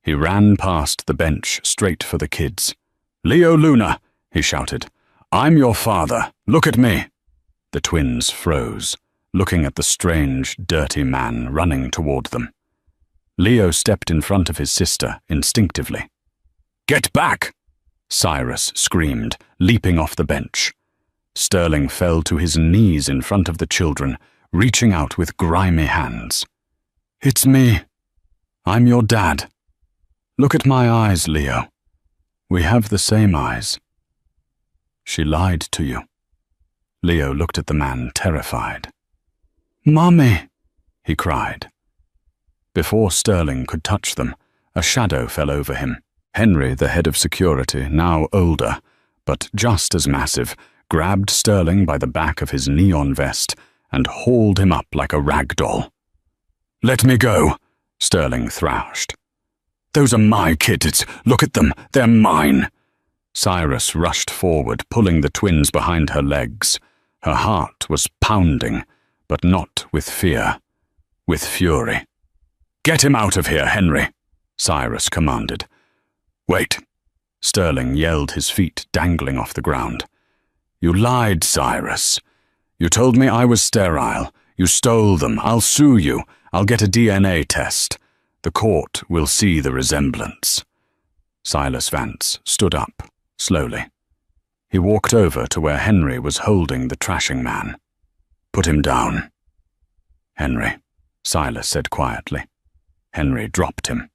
He ran past the bench, straight for the kids. "Leo Luna," he shouted. "I'm your father. Look at me." The twins froze, looking at the strange, dirty man running toward them. Leo stepped in front of his sister instinctively. "Get back!" Cyrus screamed, leaping off the bench. Sterling fell to his knees in front of the children, reaching out with grimy hands. "It's me. I'm your dad. Look at my eyes, Leo. We have the same eyes." "She lied to you." Leo looked at the man, terrified. "Mommy!" he cried. Before Sterling could touch them, a shadow fell over him. Henry, the head of security, now older, but just as massive, grabbed Sterling by the back of his neon vest and hauled him up like a rag doll. "Let me go," Sterling thrashed. "Those are my kids. Look at them. They're mine." Cyrus rushed forward, pulling the twins behind her legs. Her heart was pounding, but not with fear, with fury. "Get him out of here, Henry," Cyrus commanded. Wait! Sterling yelled, his feet dangling off the ground. You lied, Cyrus. You told me I was sterile. You stole them. I'll sue you. I'll get a DNA test. The court will see the resemblance. Silas Vance stood up, slowly. He walked over to where Henry was holding the trashing man. Put him down. Henry, Silas said quietly. Henry dropped him.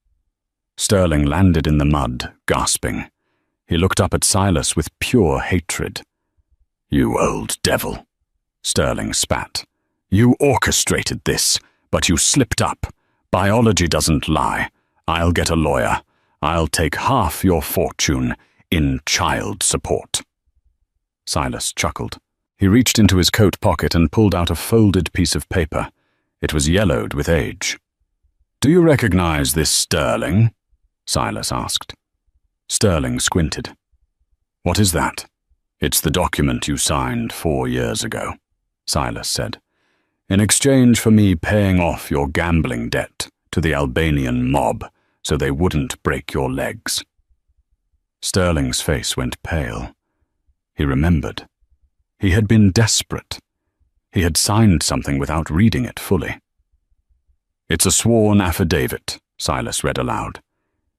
Sterling landed in the mud, gasping. He looked up at Silas with pure hatred. You old devil, Sterling spat. You orchestrated this, but you slipped up. Biology doesn't lie. I'll get a lawyer. I'll take half your fortune in child support. Silas chuckled. He reached into his coat pocket and pulled out a folded piece of paper. It was yellowed with age. Do you recognize this Sterling? Silas asked. Sterling squinted. What is that? It's the document you signed 4 years ago, Silas said, in exchange for me paying off your gambling debt to the Albanian mob so they wouldn't break your legs. Sterling's face went pale. He remembered. He had been desperate. He had signed something without reading it fully. It's a sworn affidavit, Silas read aloud,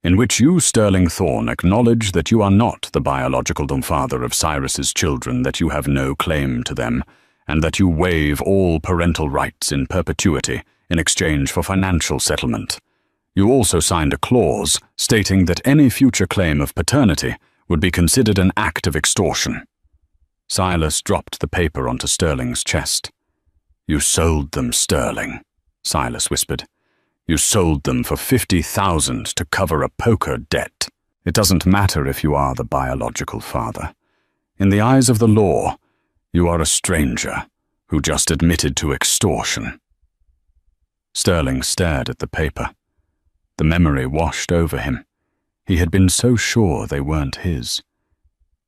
in which you, Sterling Thorne, acknowledge that you are not the biological father of Cyrus's children, that you have no claim to them, and that you waive all parental rights in perpetuity in exchange for financial settlement. You also signed a clause stating that any future claim of paternity would be considered an act of extortion. Silas dropped the paper onto Sterling's chest. You sold them, Sterling, Silas whispered. You sold them for $50,000 to cover a poker debt. It doesn't matter if you are the biological father. In the eyes of the law, you are a stranger who just admitted to extortion. Sterling stared at the paper. The memory washed over him. He had been so sure they weren't his.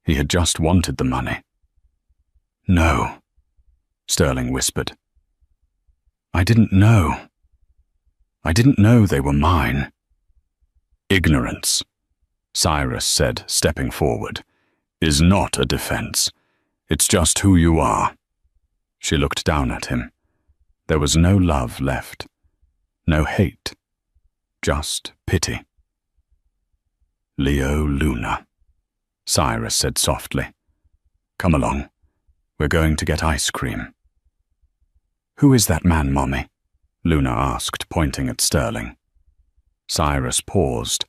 He had just wanted the money. No, Sterling whispered. I didn't know. I didn't know they were mine. Ignorance, Cyrus said, stepping forward, is not a defense. It's just who you are. She looked down at him. There was no love left, no hate, just pity. Leo Luna, Cyrus said softly. Come along. We're going to get ice cream. Who is that man, Mommy? Luna asked, pointing at Sterling. Cyrus paused.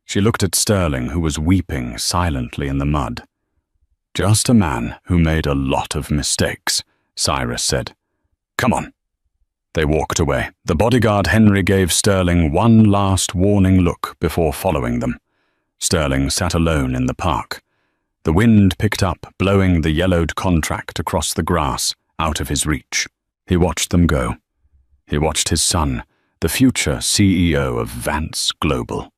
She looked at Sterling, who was weeping silently in the mud. Just a man who made a lot of mistakes, Cyrus said. Come on. They walked away. The bodyguard Henry gave Sterling one last warning look before following them. Sterling sat alone in the park. The wind picked up, blowing the yellowed contract across the grass, out of his reach. He watched them go. He watched his son, the future CEO of Vance Global.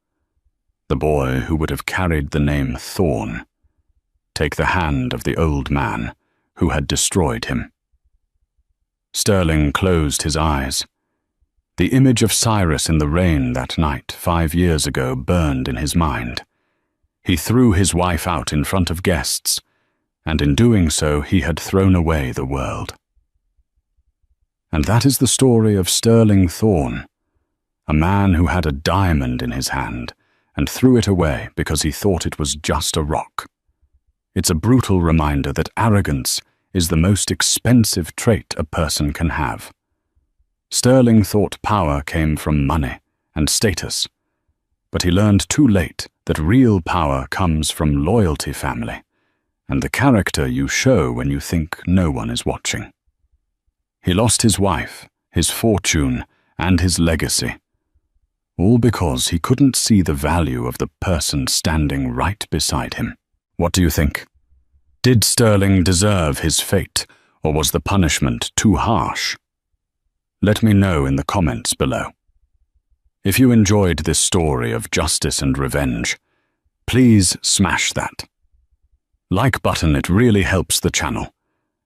The boy who would have carried the name Thorne, take the hand of the old man who had destroyed him. Sterling closed his eyes. The image of Cyrus in the rain that night 5 years ago burned in his mind. He threw his wife out in front of guests, and in doing so he had thrown away the world. And that is the story of Sterling Thorne, a man who had a diamond in his hand and threw it away because he thought it was just a rock. It's a brutal reminder that arrogance is the most expensive trait a person can have. Sterling thought power came from money and status, but he learned too late that real power comes from loyalty, family, and the character you show when you think no one is watching. He lost his wife, his fortune, and his legacy, all because he couldn't see the value of the person standing right beside him. What do you think? Did Sterling deserve his fate, or was the punishment too harsh? Let me know in the comments below. If you enjoyed this story of justice and revenge, please smash that like button. It really helps the channel.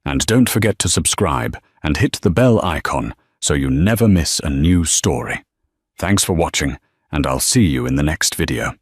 And don't forget to subscribe and hit the bell icon so you never miss a new story. Thanks for watching, and I'll see you in the next video.